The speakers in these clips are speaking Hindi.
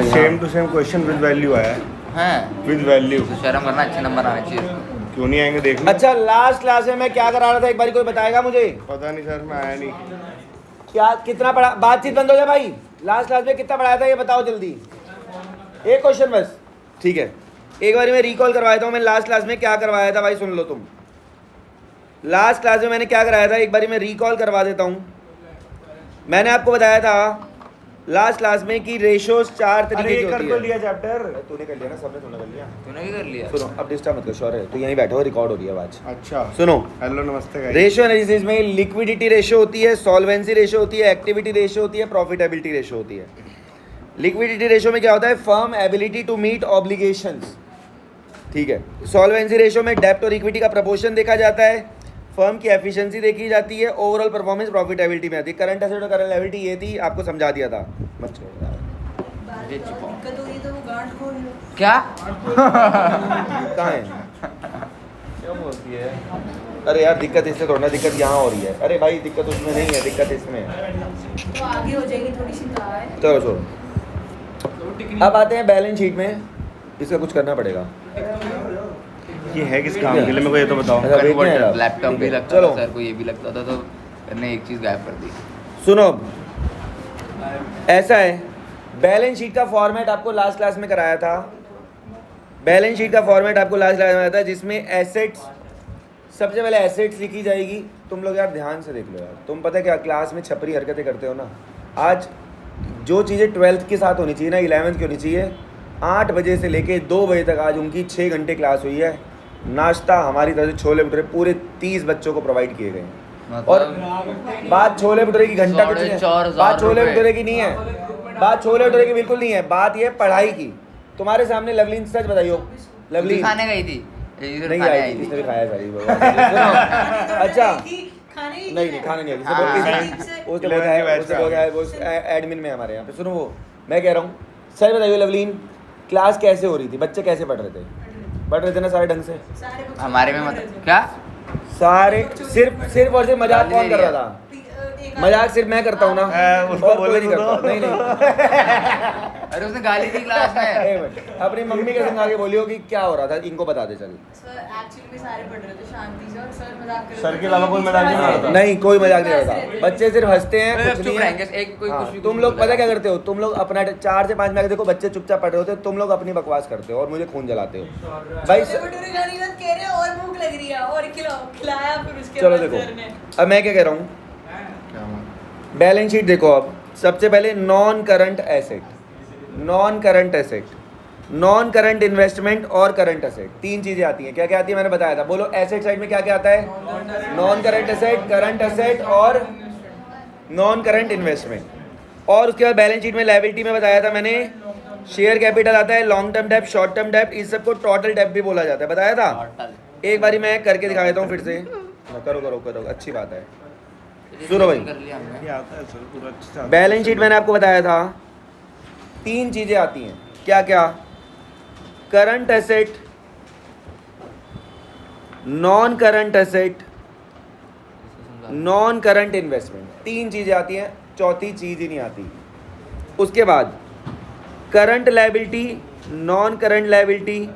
Same to same question with value आया है। हैं विद वैल्यू तो शर्म करना, अच्छे नंबर आने चाहिए। क्यों नहीं आएंगे देख लो। अच्छा लास्ट क्लास में मैं क्या करा रहा था, एक बार कोई बताएगा मुझे? पता नहीं सर, मैं आया नहीं। क्या कितना पढ़ा? बातचीत बंद हो जाए भाई। लास्ट क्लास में कितना पढ़ाया था ये बताओ जल्दी। एक क्वेश्चन बस, ठीक है। एक बार मैं रिकॉल करवा देता हूँ, मैंने लास्ट क्लास में क्या करवाया था भाई, सुन लो तुम। लास्ट क्लास में मैंने क्या कराया था, एक बार मैं रिकॉल करवा देता हूँ। मैंने आपको बताया था लास्ट क्लास में कि रेशोज 4 तरीके की होती है। लिया चैप्टर तूने कर लिया ना, सबने तूने कर लिया। तूने भी कर लिया? सुनो अब डिस्टर्ब मत कर, शौर्य तो यहीं बैठो, रिकॉर्ड हो रही है आवाज। अच्छा सुनो, हेलो नमस्ते गाइस। रेशियो एनालिसिस में लिक्विडिटी रेशियो होती है, सॉल्वेंसी रेशियो होती है, एक्टिविटी रेशियो होती है, प्रॉफिटेबिलिटी रेशियो होती है। लिक्विडिटी रेशियो में क्या होता है? Firm ability to meet obligations, ठीक है। सॉल्वेंसी रेशियो में डेब्ट और इक्विटी का प्रपोर्शन देखा जाता है, फर्म की एफिशिएंसी देखी जाती है, ओवरऑल परफॉर्मेंस प्रॉफिटेबिलिटी में आती है। करंट एसेट और करंट लायबिलिटी ये थी, आपको समझा दिया था। मत छोड़ो यार। दिक्कत हो रही तो वो गांठ खोल लो। क्या कहाँ है? क्या बोलती है? अरे यार दिक्कत इससे थोड़ा ना, दिक्कत यहाँ हो रही है। अरे भाई दिक्कत उसमें नहीं है, दिक्कत इसमें है। तो आगे हो जाएगी, थोड़ी सी कहा है। चलो छोड़ो, अब आते हैं बैलेंस शीट में। इसका कुछ करना पड़ेगा। ये है किस काम के लिए, मेरे को ये तो बताओ। अच्छा, वेट नहीं है आप? लैपटॉप ठीक भी है, लगता चलो। था सर को, ये भी लगता था, तो मैंने एक चीज़ गायब कर दी। सुनो ऐसा है, बैलेंस शीट का फॉर्मेट आपको लास्ट क्लास में कराया था। बैलेंस शीट का फॉर्मेट आपको लास्ट क्लास में आया था, जिसमें एसेट्स, सबसे पहले एसेट्स लिखी जाएगी। तुम लोग यार ध्यान से देख लो यार, तुम पता है क्या क्लास में छपरी हरकतें करते हो ना। आज जो चीज़ें 12th के साथ होनी चाहिए ना, 11th की होनी चाहिए। 8 बजे से लेके 2 बजे तक आज उनकी 6 घंटे क्लास हुई है। नाश्ता हमारी तरफ से छोले भटूरे पूरे 30 बच्चों को प्रोवाइड किए गए हैं। और बात छोले भटूरे की घंटा कुछ नहीं है, बात छोले भटूरे की नहीं है, बात छोले भटूरे की बिल्कुल नहीं है, बात ये पढ़ाई की। तुम्हारे सामने लवलीन सच बताइयो, लवलीन खाने गई थी? नहीं आई थी, इसने भी खाया सारी। अच्छा खाने नहीं खाने नहीं आई, वो एडमिन में हमारे यहाँ पे। सुनो वो मैं कह रहा हूँ, सच बताइए लवलीन, क्लास कैसे हो रही थी? बच्चे कैसे पढ़ रहे थे? पढ़ रहे थे ना सारे ढंग से? हमारे में मतलब क्या? सारे सिर्फ और सिर्फ मजाक कौन कर रहा था? मजाक सिर्फ मैं करता हूँ ना, उसको और कोई बोले नहीं तो करता। नहीं अरे उसने गाली दी क्लास में। एक मिनट, अपनी मम्मी के संग आगे बोलियो कि क्या हो रहा था, इनको बता दे चल। सर एक्चुअली में सारे पढ़ रहे थे शांति से, और सर मजाक कर रहे थे। सर के अलावा कोई मजाक नहीं कर रहा था। नहीं कोई मजाक नहीं करता, बच्चे सिर्फ हंसते हैं, कुछ नहीं है। एक कोई हाँ, कुछ भी तुम लोग पता क्या करते हो? तुम लोग अपना 4 से 5 मिनट देखो, बच्चे चुपचाप पढ़ रहे होते, तुम लोग अपनी बकवास करते हो और मुझे खून जलाते हो भाई। छोले भटूरे खाने का कह रहे हैं और भूख लग रही है, और खिलाया फिर उसके चलो बाद देखो, सर ने। अब मैं क्या कह रहा हूँ, बैलेंस शीट देखो। अब सबसे पहले non current asset, non current asset, non current investment और करंट एसेट, 3 चीजें आती हैं। क्या क्या आती है मैंने बताया था, बोलो। एसेट साइड में क्या क्या आता है? Non current asset, current asset और नॉन करंट इन्वेस्टमेंट। और उसके बाद बैलेंस शीट में लायबिलिटी में बताया था मैंने, शेयर कैपिटल आता है, लॉन्ग टर्म डेब्ट, शॉर्ट टर्म डेब्ट, इस सबको टोटल डेब्ट भी बोला जाता है, बताया था। एक बारी मैं करके दिखा देता हूँ फिर से। करो करो करो, अच्छी बात है। सुनो भाई, ये आता है सर पूरा अच्छा। बैलेंस शीट मैंने आपको बताया था 3 चीजें आती हैं। क्या क्या? Current asset, non current asset, non current investment, 3 चीजें आती हैं, चौथी चीज ही नहीं आती। उसके बाद current liability, non current liability,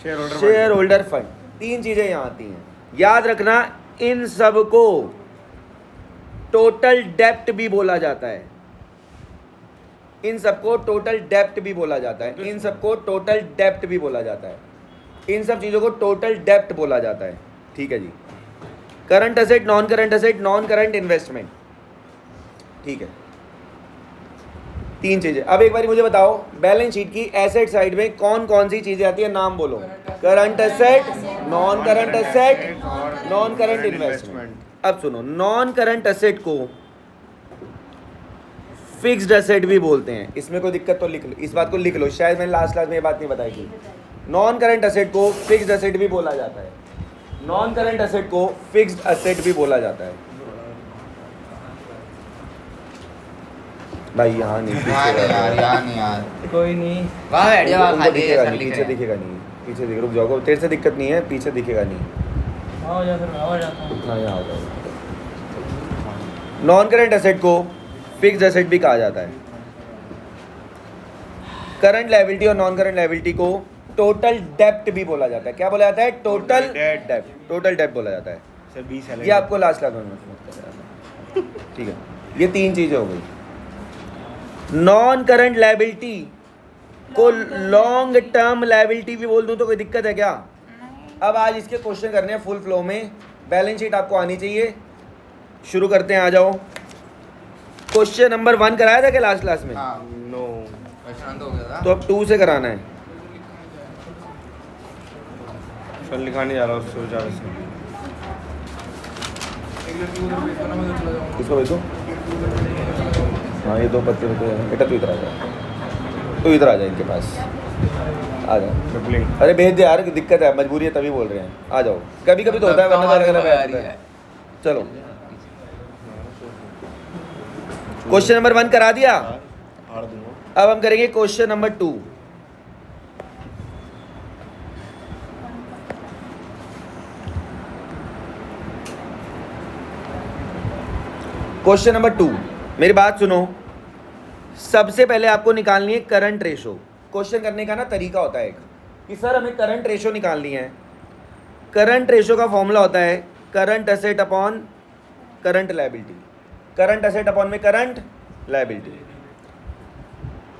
share holder fund, 3 चीजें यहाँ आती हैं। याद रखना, इन सब को टोटल डेप्ट भी बोला जाता है। इन सबको टोटल डेप्ट भी बोला जाता है। इन सबको टोटल डेप्ट भी बोला जाता है। इन सब चीज़ों को टोटल डेप्ट बोला जाता है, ठीक है जी। Current asset, non current asset, non current investment, ठीक है। 3 चीजें। अब एक बार मुझे बताओ, बैलेंस शीट की एसेट साइड में कौन कौन सी चीजें आती है, नाम बोलो। Current asset, non current asset, non current investment. अब सुनो, नॉन करंट एसेट को फिक्स्ड एसेट भी बोलते हैं। इसमें कोई दिक्कत तो लिख लो, इस बात को लिख लो, शायद मैंने लास्ट क्लास में ये बात नहीं बताई थी। नॉन करंट एसेट को फिक्स्ड एसेट भी बोला जाता है। नॉन करंट एसेट को फिक्स्ड एसेट भी बोला जाता है भाई। यहाँ नहीं, यार कोई नहीं, वहाँ बैठ जा, वहाँ उनको खाली दिखेगा है, नहीं, सर लिख पीछे रहे हैं। दिखेगा नहीं, पीछे दिख, रुक जाओ, तेरे से दिक्कत नहीं है, पीछे दिखेगा नहीं। आओ जा, फिर मैं आ जाता हूँ। हाँ यहाँ आ जाओ। नॉन करंट एसेट को फिक्स्ड एसेट भी कहा जाता है। करंट लायबिलिटी और नॉन करंट लायबिलिटी को टोटल डेप्ट भी बोला जाता है। क्या बोला जाता है? टोटल डेप्ट। टोटल डेप्ट बोला जाता है। सर 20 ये आपको लास्ट क्लास में, ठीक है। ये तीन चीजें हो गई। नॉन करंट लायबिलिटी को लॉन्ग टर्म लायबिलिटी भी बोल दूं तो कोई दिक्कत है क्या? अब आज इसके क्वेश्चन करने हैं फुल फ्लो में। बैलेंस शीट आपको आनी चाहिए। शुरू करते हैं, आ जाओ। क्वेश्चन नंबर 1 कराया था क्या लास्ट क्लास में? हाँ नो प्रशांत हो गया था। तो अब 2 से कराना है। सर लिखाने जा रहा हूँ सोचा वैसे। किसको भेजो? हाँ ये 2 पत्ते बेटा, तू इधर आ जा, तू इधर आ जा, इनके पास आ जाओ। ट्रिपलिंग। अरे भेज दे यार, दिक्कत है, मजबूरी है तभी बोल रहे हैं। आ जाओ, कभी कभी तो होता है, वरना तो अलग-अलग आ जाता है। चलो क्वेश्चन नंबर 1 करा दिया। हार दूंगा। अब हम करेंगे क्वेश्चन नंबर 2। क्वेश्चन नंबर 2, मेरी बात सुनो। सबसे पहले आपको निकालनी है करंट रेशो। क्वेश्चन करने का ना तरीका होता है एक, कि सर हमें करंट रेशो निकालनी है। करंट रेशो का फॉर्मूला होता है current asset upon current liability. Current asset upon में करंट लायबिलिटी।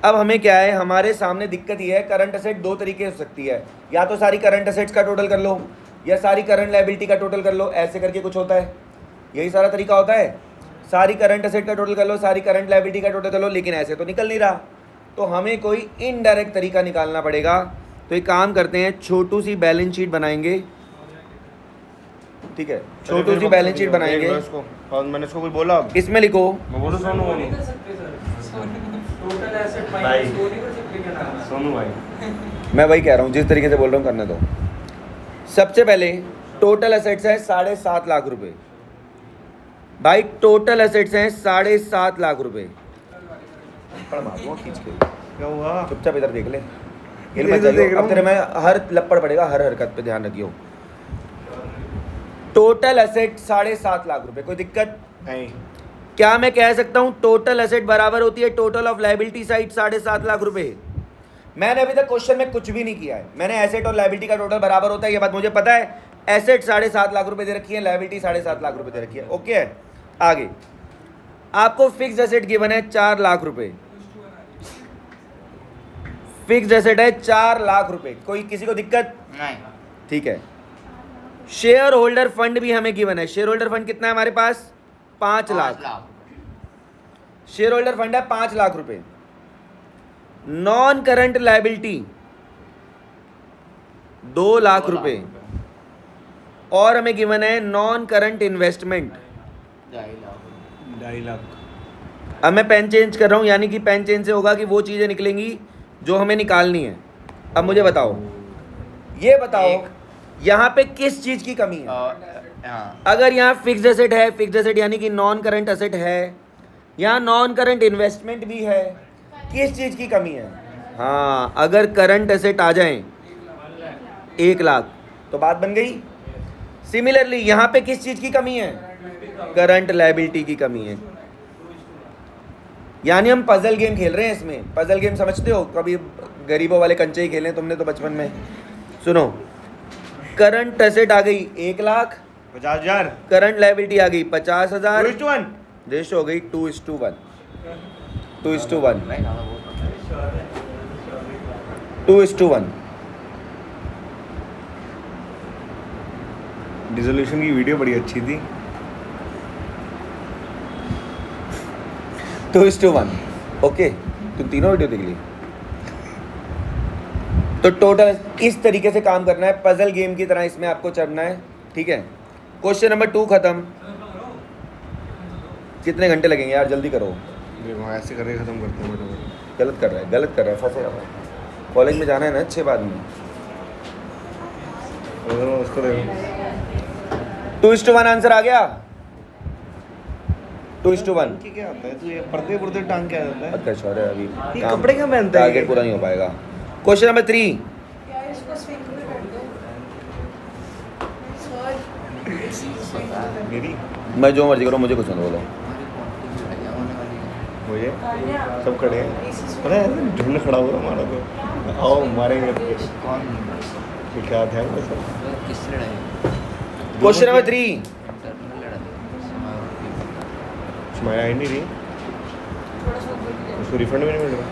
अब हमें क्या है, हमारे सामने दिक्कत ये है, करंट एसेट 2 तरीके हो सकती है। या तो सारी करंट एसेट्स का टोटल कर लो, या सारी करंट लायबिलिटी का टोटल कर लो। ऐसे करके कुछ होता है, यही सारा तरीका होता है। सारी करंट एसेट का टोटल कर लो, सारी करंट लायबिलिटी का टोटल कर लो, लेकिन ऐसे तो निकल नहीं रहा। तो हमें कोई इनडायरेक्ट तरीका निकालना पड़ेगा। तो एक काम करते हैं, छोटू सी बैलेंस शीट बनाएंगे। ठीक है, छोटू सी बैलेंस शीट बनाएंगे। और मैंने इसको कुछ बोला? इसमें लिखो, मैं बोलूँ सोनू? भाई सोनू भाई, मैं वही कह रहा हूँ, जिस तरीके से बोल रहा हूँ करने दो। सबसे पहले टोटल एसेट्स है 7.5 लाख रुपए। भाई टोटल एसेट्स हैं 7.5 लाख रुपए। खींच के क्या हुआ? चुपचाप इधर देख ले। इधर देख रहा अब तेरे में हर लपड़ पड़ेगा, हर हरकत पे ध्यान रखियो। टोटल एसेट 7.5 लाख रुपए, कोई दिक्कत? नहीं। क्या मैं कह सकता हूं टोटल एसेट बराबर होती है total of liability side 7.5 lakh रुपए? मैंने अभी तक क्वेश्चन में कुछ भी नहीं किया है। मैंने एसेट और लायबिलिटी का टोटल बराबर होता है, ये बात मुझे पता है। एसेट 7.5 लाख रुपए दे रखी है, लायबिलिटी 7.5 लाख रुपए दे रखी है। ओके है। आगे आपको फिक्स एसेट गिवन है 4 लाख रुपए। फिक्स एसेट है 4 लाख रुपए, कोई किसी को दिक्कत? नहीं। ठीक है। शेयर होल्डर फंड भी हमें गिवन है। शेयर होल्डर फंड कितना है हमारे पास? 5 लाख। शेयर होल्डर फंड है 5 लाख रुपए। नॉन करंट लायबिलिटी 2 लाख रुपए। और हमें गिवन है नॉन करंट इन्वेस्टमेंट 2.5 लाख। अब मैं पेन चेंज कर रहा हूं, यानी कि पेन चेंज से होगा कि वो चीजें निकलेंगी जो हमें निकालनी है। अब मुझे बताओ, ये बताओ यहां पे किस चीज की कमी है? हाँ अगर यहाँ फिक्स्ड एसेट है, फिक्स्ड एसेट यानी कि नॉन करंट एसेट है, यहाँ नॉन करंट इन्वेस्टमेंट भी है, किस चीज की कमी है? हाँ, अगर करंट एसेट आ जाएं 1 लाख तो बात बन गई। सिमिलरली यहाँ पे किस चीज की कमी है? करंट लायबिलिटी की कमी है। यानी हम पजल गेम खेल रहे हैं इसमें। पजल गेम समझते हो? कभी गरीबों वाले कंचे ही खेले तुमने तो बचपन में। सुनो, करंट एसेट आ गई 1 लाख, 50,000। करंट लायबिलिटी आ गई 50,000। 2:1। रेशो हो गई 2:1। 2:1। 2:1। डिसोल्यूशन की वीडियो बड़ी अच्छी थी। 2:1। ओके, तुम तीनों वीडियो देख ली। तो टोटल इस तरीके से काम करना है, पजल गेम की तरह इसमें आपको चढ़ना है। ठीक है, क्वेश्चन नंबर 2 खत्म। कितने घंटे लगेंगे यार, जल्दी करो। देखो ऐसे करके खत्म करते हैं बटे। गलत कर रहा है, गलत कर रहा है, फंसेगा भाई। कॉलेज में जाना है ना अच्छे बाद में। उसको देखो। 2:1 आंसर आ गया। 2:1। क्या आता है? तू ये पर्दे पुर्दे टांग के आ जाता है। अच्छा सॉरी, अभी ये कपड़े क्या पहनता है? टारगेट पूरा नहीं हो पाएगा। Question number 3। यार इसको स्विंग में कर दो सर। मेरी मैं जो मर्जी करो, मुझे कुछ मत बोलो। मुझे सब खड़े हैं, पता है झुंड खड़ा हुआ हमारा, तो आओ मारेंगे। कौन क्या ध्यान में सब किससे लड़ाई? Question number 3। इंटरनल लड़ा दे। सुमाया आई नहीं रही, उसको रिफंड भी नहीं मिल रहा।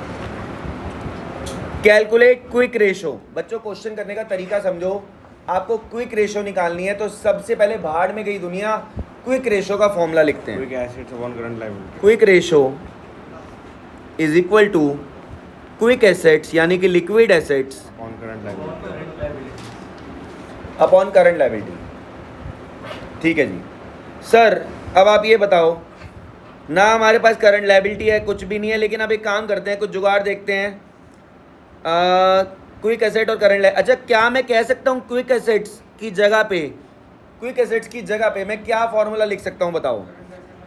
Calculate quick ratio. बच्चों क्वेश्चन करने का तरीका समझो। आपको क्विक रेशो निकालनी है तो सबसे पहले भाड़ में गई दुनिया, क्विक रेशो का फॉर्मूला लिखते हैं। Quick acids upon current liability. Quick ratio is equal to quick assets यानी कि liquid assets upon current liability. Upon current liability. ठीक है जी सर, अब आप ये बताओ ना, हमारे पास करंट लायबिलिटी है, कुछ भी नहीं है, लेकिन अब एक काम करते हैं, कुछ जुगाड़ देखते हैं। क्विक एसेट और करंट, अच्छा क्या मैं कह सकता हूँ क्विक एसेट्स की जगह पे, क्विक एसेट्स की जगह पे मैं क्या फॉर्मूला लिख सकता हूँ बताओ?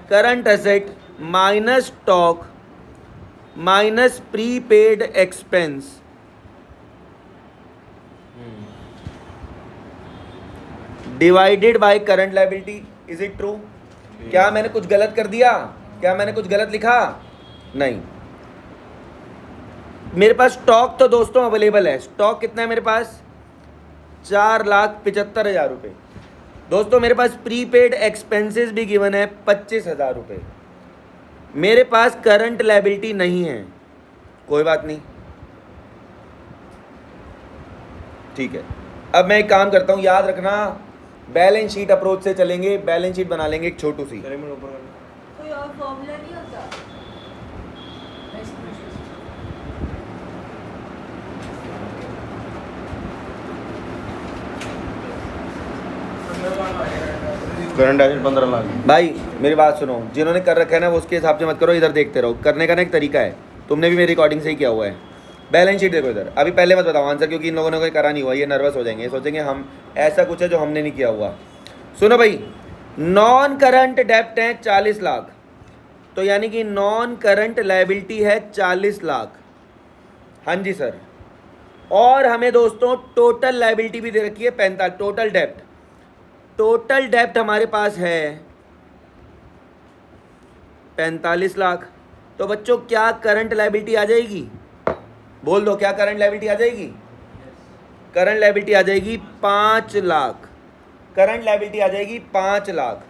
Current asset minus stock minus prepaid expense divided by current liability. Is it true? क्या मैंने कुछ गलत कर दिया? क्या मैंने कुछ गलत लिखा? नहीं। मेरे पास स्टॉक तो दोस्तों अवेलेबल है। स्टॉक कितना है मेरे पास? 4,75,000 रुपये। दोस्तों मेरे पास प्रीपेड एक्सपेंसेस भी गिवन है 25,000 रुपये। मेरे पास करंट लायबिलिटी नहीं है, कोई बात नहीं, ठीक है। अब मैं एक काम करता हूँ, याद रखना बैलेंस शीट अप्रोच से चलेंगे, बैलेंस शीट बना लेंगे एक छोटू सी। कोई और फॉर्मूला नहीं होता? Current acid 15 lakh. भाई मेरी बात सुनो, जिन्होंने कर रखा है ना वो उसके हिसाब से मत करो, इधर देखते रहो। करने का ना एक तरीका है, तुमने भी मेरी रिकॉर्डिंग से ही किया हुआ है। बैलेंस शीट देखो इधर, अभी पहले मत बताओ आंसर, क्योंकि इन लोगों ने कोई करा नहीं हुआ, ये नर्वस हो जाएंगे, सोचेंगे हम ऐसा कुछ है जो हमने नहीं किया हुआ। सुनो भाई, नॉन करंट डेप्ट है 40 लाख, तो यानी कि नॉन करंट लायबिलिटी है 40 लाख। हाँ जी सर। और हमें दोस्तों टोटल लायबिलिटी भी दे रखी है 45। टोटल डेप्ट, टोटल डेप्ट हमारे पास है 45 लाख। तो बच्चों क्या करंट लायबिलिटी आ जाएगी? बोल दो, क्या करंट लायबिलिटी आ जाएगी? करंट लायबिलिटी आ जाएगी 5 लाख। करंट लायबिलिटी आ जाएगी 5 लाख।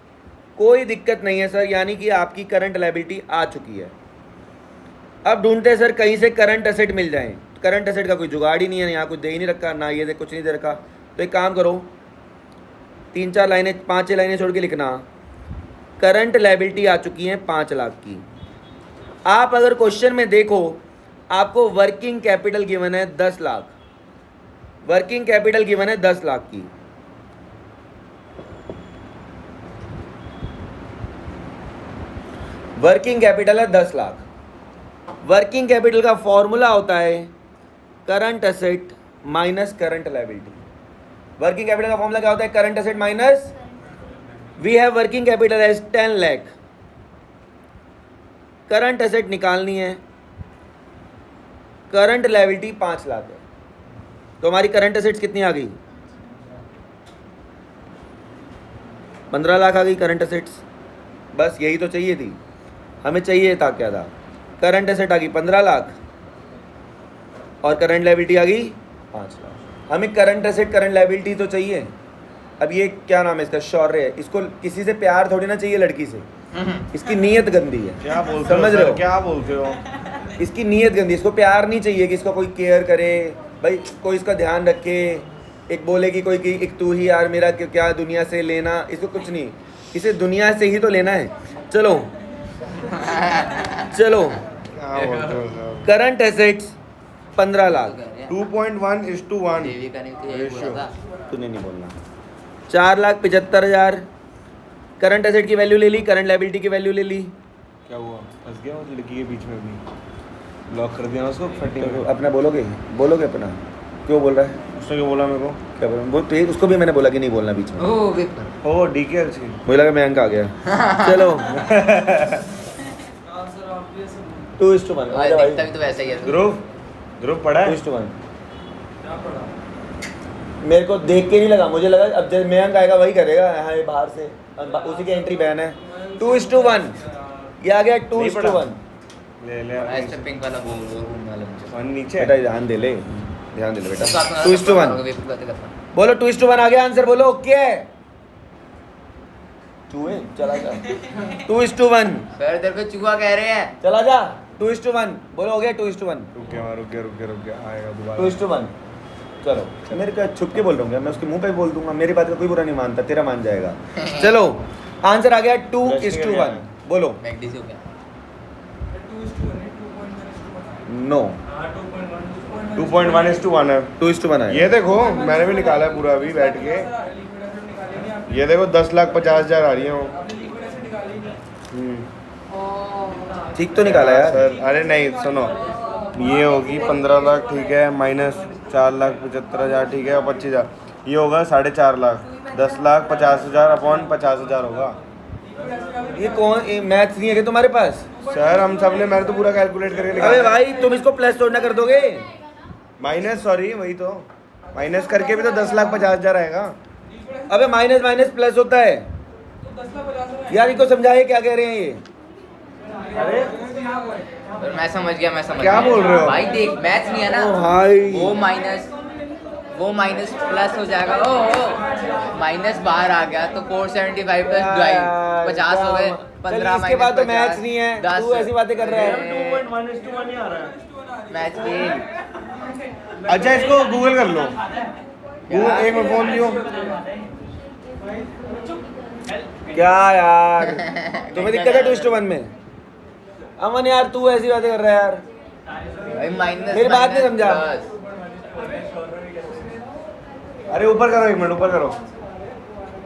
कोई दिक्कत नहीं है सर, यानी कि आपकी करंट लायबिलिटी आ चुकी है। अब ढूंढते हैं सर कहीं से करंट एसेट मिल जाए। करंट एसेट का कोई जुगाड़ ही नहीं है, यहाँ कुछ दे ही नहीं रखा, ना ये दे कुछ नहीं दे रखा। तो एक काम करो, 3-4 लाइनें 5-6 लाइनें छोड़ के लिखना, करंट लायबिलिटी आ चुकी है 5 लाख की। आप अगर क्वेश्चन में देखो, आपको वर्किंग कैपिटल गिवन है 10 लाख। वर्किंग कैपिटल गिवन है 10 लाख की। वर्किंग कैपिटल है 10 लाख। वर्किंग कैपिटल का फॉर्मूला होता है current asset minus current liability. Working capital का फॉर्मूला क्या होता है? Current asset minus, we have working capital as 10 lakh. Current asset निकालनी है, करंट लायबिलिटी 5 लाख है, तो हमारी करंट एसेट्स कितनी आ गई? 15 लाख आ गई करंट एसेट्स। बस यही तो चाहिए थी, हमें चाहिए था क्या था? करंट एसेट आ गई 15 लाख और करंट लायबिलिटी आ गई 5 लाख। हमें करंट एसेट करंट लायबिलिटी तो चाहिए। अब ये क्या नाम है इसका? शौर्य है। इसको किसी से प्यार थोड़ी ना चाहिए, लड़की से। इसकी नीयत गंदी है। क्या बोलते हो? समझ रहे हो? क्या बोलते हो? इसकी नीयत गंदी, इसको प्यार नहीं चाहिए कि इसका कोई केयर करे, भाई कोई इसका ध्यान रखे, एक बोले कि कोई कि एक तू ही यार मेरा क्या दुनिया से लेना। इसको कुछ नहीं, इसे दुनिया से ही तो लेना है। चलो चलो, क्या बोलते हो साहब? Current assets 15 lakh. 2.1:1 देवी का नहीं तो यही बोला था। तूने नहीं बोलना। 4,75,000 करंट एसेट की वैल्यू ले ली, करंट लायबिलिटी की वैल्यू ले ली। क्या हुआ? फंस गया वो लड़की के बीच में भी, लॉक कर दिया ना उसको फटी तो में। अपना बोलोगे, बोलोगे अपना? क्यों बोल रहा है? उसने क्या बोला मेरे को? क्या बोल? वो तो उसको भी मैंने बोला कि नहीं बोलना बीच में। ओ पेपर। ओ डीकेएलसी। मुझे लगा मैं अंक आ गया। चलो आंसर ऑब्वियस है। 2:1। भाई दिखता भी तो वैसा ही है। ध्रुव पढ़ा है? 2:1। क्या पढ़ा? मेरे को देख के नहीं लगा, मुझे लगा अब जब मैं अंक आएगा वही करेगा। यहाँ ये बाहर से उसी की एंट्री बैन है। 2:1 ये आ गया। नहीं पढ़ा। 2:1 ले ले ऐसे पिंक वाला वो वाला मुझे वन नीचे बेटा ध्यान दे ले बेटा तो आपको 2:1 वेब बातें करता हूं। बोलो 2:1 आ गया आंसर बोलो ओके है 2 है चला जा 2:1 सर तेरे को चूहा कह रहे हैं। चला जा 2:1 बोलो हो गया 2:1 रुक गया आएगा दोबारा 2:1 चलो मेरे को छुप के बोल रहा हूँ क्या मैं उसके मुंह पे बोल दूंगा मेरी बात का कोई बुरा नहीं मानता तेरा मान जाएगा चलो आंसर आ गया 2:1 बोलो मैगडी से हो गया 2:1 नो 2.1:1 है 2:1 है ये देखो मैंने भी निकाला है पूरा अभी बैठ के ये देखो 10,50,000 आ रही है वो। ठीक तो निकाला यार सर अरे नहीं सुनो ये होगी 15 लाख ठीक है माइनस 4,75,000 ठीक है और 25,000 ये होगा 4.5 लाख 10,50,000 अपॉन 50,000 होगा। ये कौन मैथ्स नहीं है क्या तुम्हारे पास सर हम सब ने मैंने तो पूरा कैलकुलेट करके अबे निकाला भाई तुम इसको प्लस थोड़ा ना कर दोगे माइनस सॉरी वही तो माइनस करके भी तो 10,50,000 आएगा। अबे माइनस माइनस प्लस होता है यार इनको समझाइए क्या कह रहे हैं ये सर मैं समझ गया क्या बोल रहे हो? भाई देख मैथ्स नहीं है ना ओ भाई वो माइनस प्लस हो जाएगा ओ माइनस बाहर आ गया तो 475 प्लस 50 हो गए 15 इसके बाद तो मैथ्स नहीं है तू ऐसी बातें कर रहा है 2.1:1 ही आ रहा है। Maths fail. अच्छा इसको गूगल कर लो गूगल एक में फोन दियो क्या यार तुम्हें दिक्कत है 2:1 में अमन यार तू ऐसी बातें कर रहा है यार भाई माइनस मेरी बात नहीं समझा। अरे ऊपर करो 1 मिनट ऊपर करो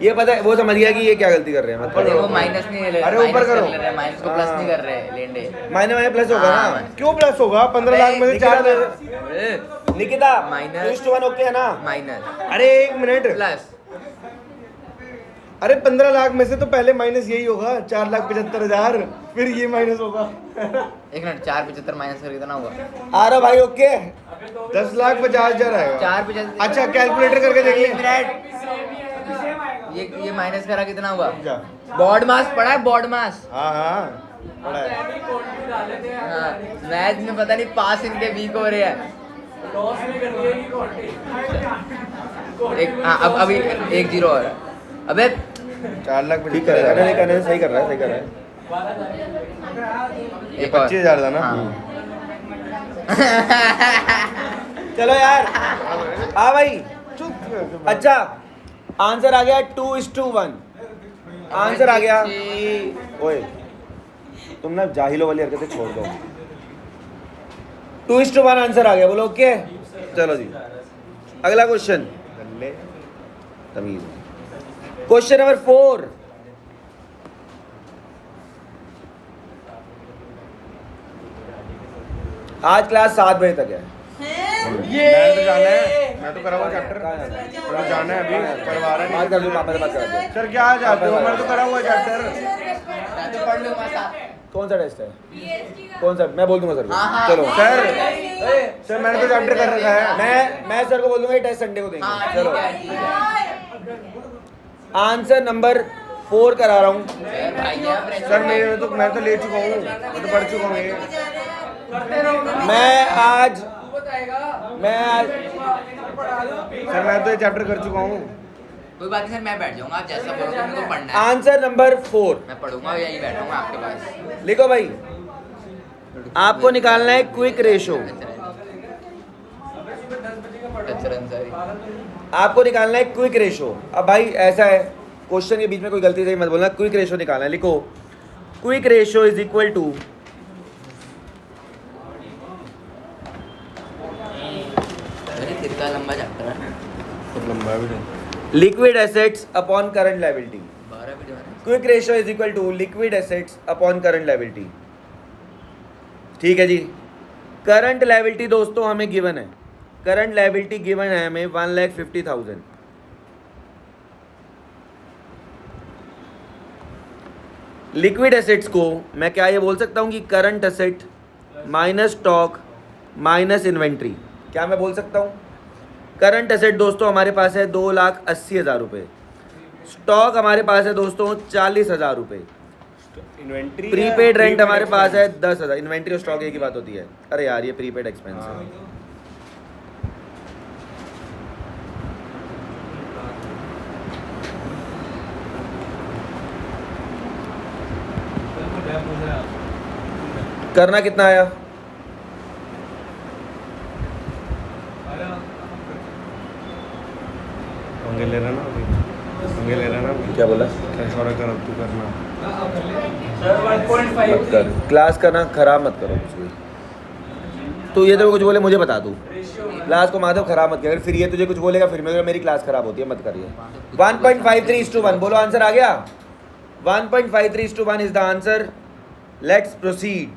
ये पता है वो समझ गया कि ये क्या गलती कर रहे हैं अरे वो मतलब माइनस नहीं ले रहे अरे ऊपर करो। माइनस को प्लस नहीं कर रहे लेंडे माइनस माइनस प्लस होगा हाँ, ना क्यों प्लस होगा 15 लाख में से 4 निकिता माइनस 2:1 ओके है ना माइनस अरे 1 मिनट प्लस अरे 15 लाख में से तो पहले माइनस यही होगा 4,75,000 फिर ये माइनस होगा एक मिनट 475 माइनस करके कितना हुआ आ रहा भाई ओके 10,50,000 आएगा 475 अच्छा कैलकुलेटर करके देख ले मिनट ये माइनस करा कितना हुआ क्या? बॉड मास पड़ा है बॉड मास हाँ बड़ा है मैथ में पता नहीं पास इनके वीक हो रहे हैं लॉस में कर दिया कि क्वांटिटी एक हाँ अब अभी 1-0 हो रहा है अबे 4,75,000 ठीक है करने करने सही कर रहा है सही कर रहा है ये 25,000 था ना चलो यार हाँ भाई अच्छा आंसर आ गया 2:1 आंसर आ गया ओए तुम ना जाहिलों वाली हरकतें छोड़ दो 2:1 आंसर आ गया बोलो ओके चलो जी अगला क्वेश्चन तमीज क्वेश्चन नंबर 4 आज क्लास 7 बजे तक है मैं तो करा हुआ चैप्टर मैं तो जाना है अभी करवा रहा बात है कर लूँ पापा से बात करा दो सर क्या आ जाते हो मैं तो करा हुआ चैप्टर मैं तो पढ़ लूंगा साथ कौन सा टेस्ट है कौन सा मैं बोल दूंगा सर हाँ, हाँ। को चलो सर मैंने तो चैप्टर कर रखा है मैं सर को बोल दूंगा ये टेस्ट संडे को देंगे हाँ, चलो ठीक है। आंसर नंबर 4 करा रहा हूँ सर भाई ये अपने सर मैं तो ले चुका हूँ मैं तो पढ़ चुका हूँ ये मैं आज सर मैं तो ये चैप्टर कर चुका हूँ कोई बात नहीं सर मैं बैठ जाऊंगा आप जैसा बोलोगे मेरे को पढ़ना है आंसर नंबर 4 मैं पढ़ूंगा यही बैठूंगा आपके पास लिखो भाई आपको निकालना है क्विक रेशो आपको निकालना है क्विक रेशो अब भाई ऐसा है क्वेश्चन के बीच में कोई गलती सही मत बोलना क्विक रेशो निकालना है लिखो quick ratio is equal to कितना लंबा चैप्टर है बहुत लंबा है भी liquid assets upon current liability 12 video है quick ratio is equal to liquid assets upon current liability ठीक है जी करंट लायबिलिटी दोस्तों हमें गिवन है करंट लायबिलिटी गिवन है हमें 1,50,000 लिक्विड एसेट्स को मैं क्या ये बोल सकता हूँ कि current asset minus stock minus inventory क्या मैं बोल सकता हूँ करंट एसेट दोस्तों हमारे पास है 2,80,000 रुपये स्टॉक हमारे पास है दोस्तों 40,000 रुपये इन्वेंट्री प्रीपेड रेंट हमारे पास है 10,000। इन्वेंट्री और स्टॉक एक ही बात होती है। अरे यार ये प्रीपेड एक्सपेंस है। करना कितना आया? पंगे ले रहा ना अभी, पंगे ले रहा ना अभी। क्या बोला? कैश और कर, अब तू करना। सर 1.5 मत कर, क्लास करना खराब मत करो कुछ भी। तू ये तो कुछ बोले मुझे बता तू, क्लास को माधव खराब मत कर, फिर ये तुझे कुछ बोलेगा फिर मेरी क्लास खराब होती है, मत करिए। 1.53:1 बोलो, आंसर आ गया। 1.53:1 is the answer. Let's proceed.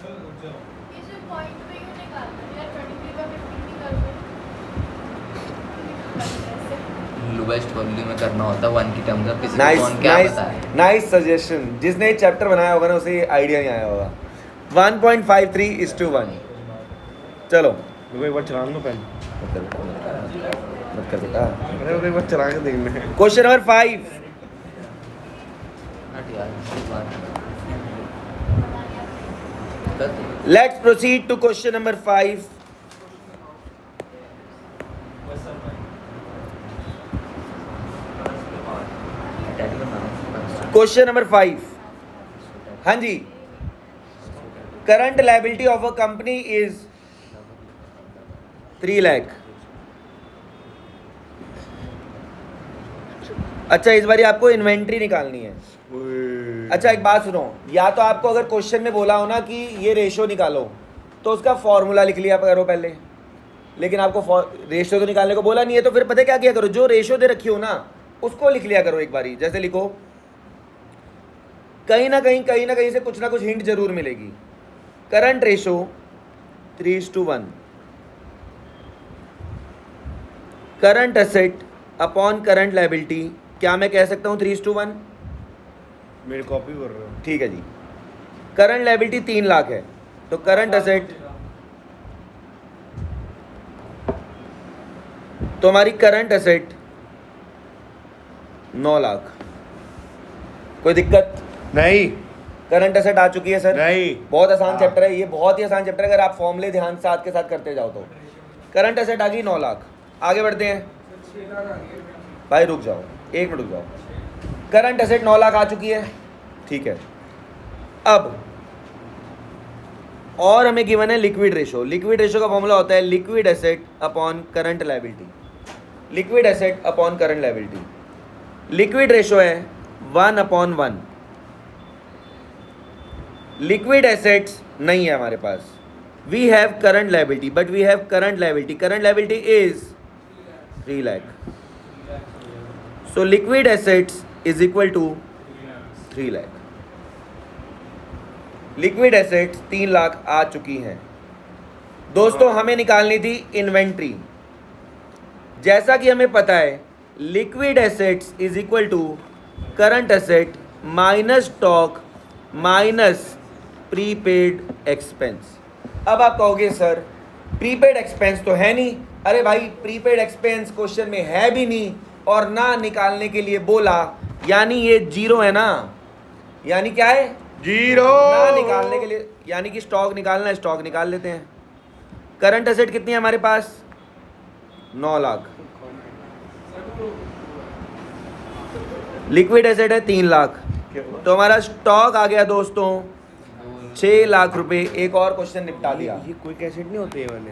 इसे पॉइंट पे क्यों निकालना है यार? 23/50 निकाल दो। लोवेस्ट वैल्यू में करना होता है 1 की टर्म्स में, किसी को नाइस कौन क्या नाइस पता है। Nice suggestion. जिसने चैप्टर बनाया होगा ना उसे आइडिया नहीं आया होगा। 1.53:1। चलो मेरे को एक बार चलाने दो पेन। मत कर बेटा, मत कर बेटा। अरे वो एक बार चला के देखना है। Question number 5। हट यार, let's proceed to question number 5। Question number 5। हाँ जी, current liability of a company is 3 lakh. अच्छा, इस बारी आपको इन्वेंट्री निकालनी है। अच्छा एक बात सुनो, या तो आपको अगर क्वेश्चन में बोला हो ना कि ये रेशो निकालो तो उसका फॉर्मूला लिख लिया करो पहले, लेकिन आपको रेशो तो निकालने को बोला नहीं है, तो फिर पता क्या किया करो, जो रेशो दे रखी हो ना उसको लिख लिया करो एक बारी। जैसे लिखो, कहीं ना कहीं से कुछ ना कुछ हिंट जरूर मिलेगी। Current ratio 3:1, current asset upon current liability. क्या मैं कह सकता हूँ 3:1? मेरी कॉपी कर रहे हो। ठीक है जी। करंट लायबिलिटी 3 लाख है, तो करंट एसेट तो हमारी करंट एसेट 9 लाख। कोई दिक्कत? नहीं करंट एसेट आ चुकी है सर। नहीं। बहुत आसान चैप्टर है ये, बहुत ही आसान चैप्टर है अगर आप फॉर्मूले ध्यान से साथ के साथ करते जाओ तो। करंट एसेट आ गई 9 लाख। आगे बढ़ते हैं भाई, रुक जाओ 1 मिनट रुक जाओ। करंट एसेट 9 लाख आ चुकी है, ठीक है। अब और हमें गिवन है लिक्विड रेशो। लिक्विड रेशो का फॉर्मूला होता है liquid asset upon current liability. Liquid asset upon current liability. Liquid ratio है 1/1। लिक्विड एसेट्स नहीं है हमारे पास। We have current liability, but we have current liability. Current liability is 3 lakh. So liquid assets is equal to 3 lakh. Liquid assets 3 lakh आ चुकी हैं। दोस्तों हमें निकालनी थी इन्वेंट्री। जैसा कि हमें पता है liquid assets is equal to current asset minus stock minus prepaid expense. अब आप कहोगे सर प्रीपेड एक्सपेंस तो है नहीं। अरे भाई प्रीपेड एक्सपेंस क्वेश्चन में है भी नहीं और ना निकालने के लिए बोला, यानी ये 0 है ना। यानी क्या है? 0 ना निकालने के लिए, यानी कि स्टॉक निकालना है, स्टॉक निकाल लेते हैं। करंट एसेट कितनी है हमारे पास? 9 लाख। लिक्विड एसेट है 3 लाख, तो हमारा स्टॉक आ गया दोस्तों 6 लाख रुपए। एक और क्वेश्चन निपटा दिया। ये कोई कैसेट नहीं होते ये वाले।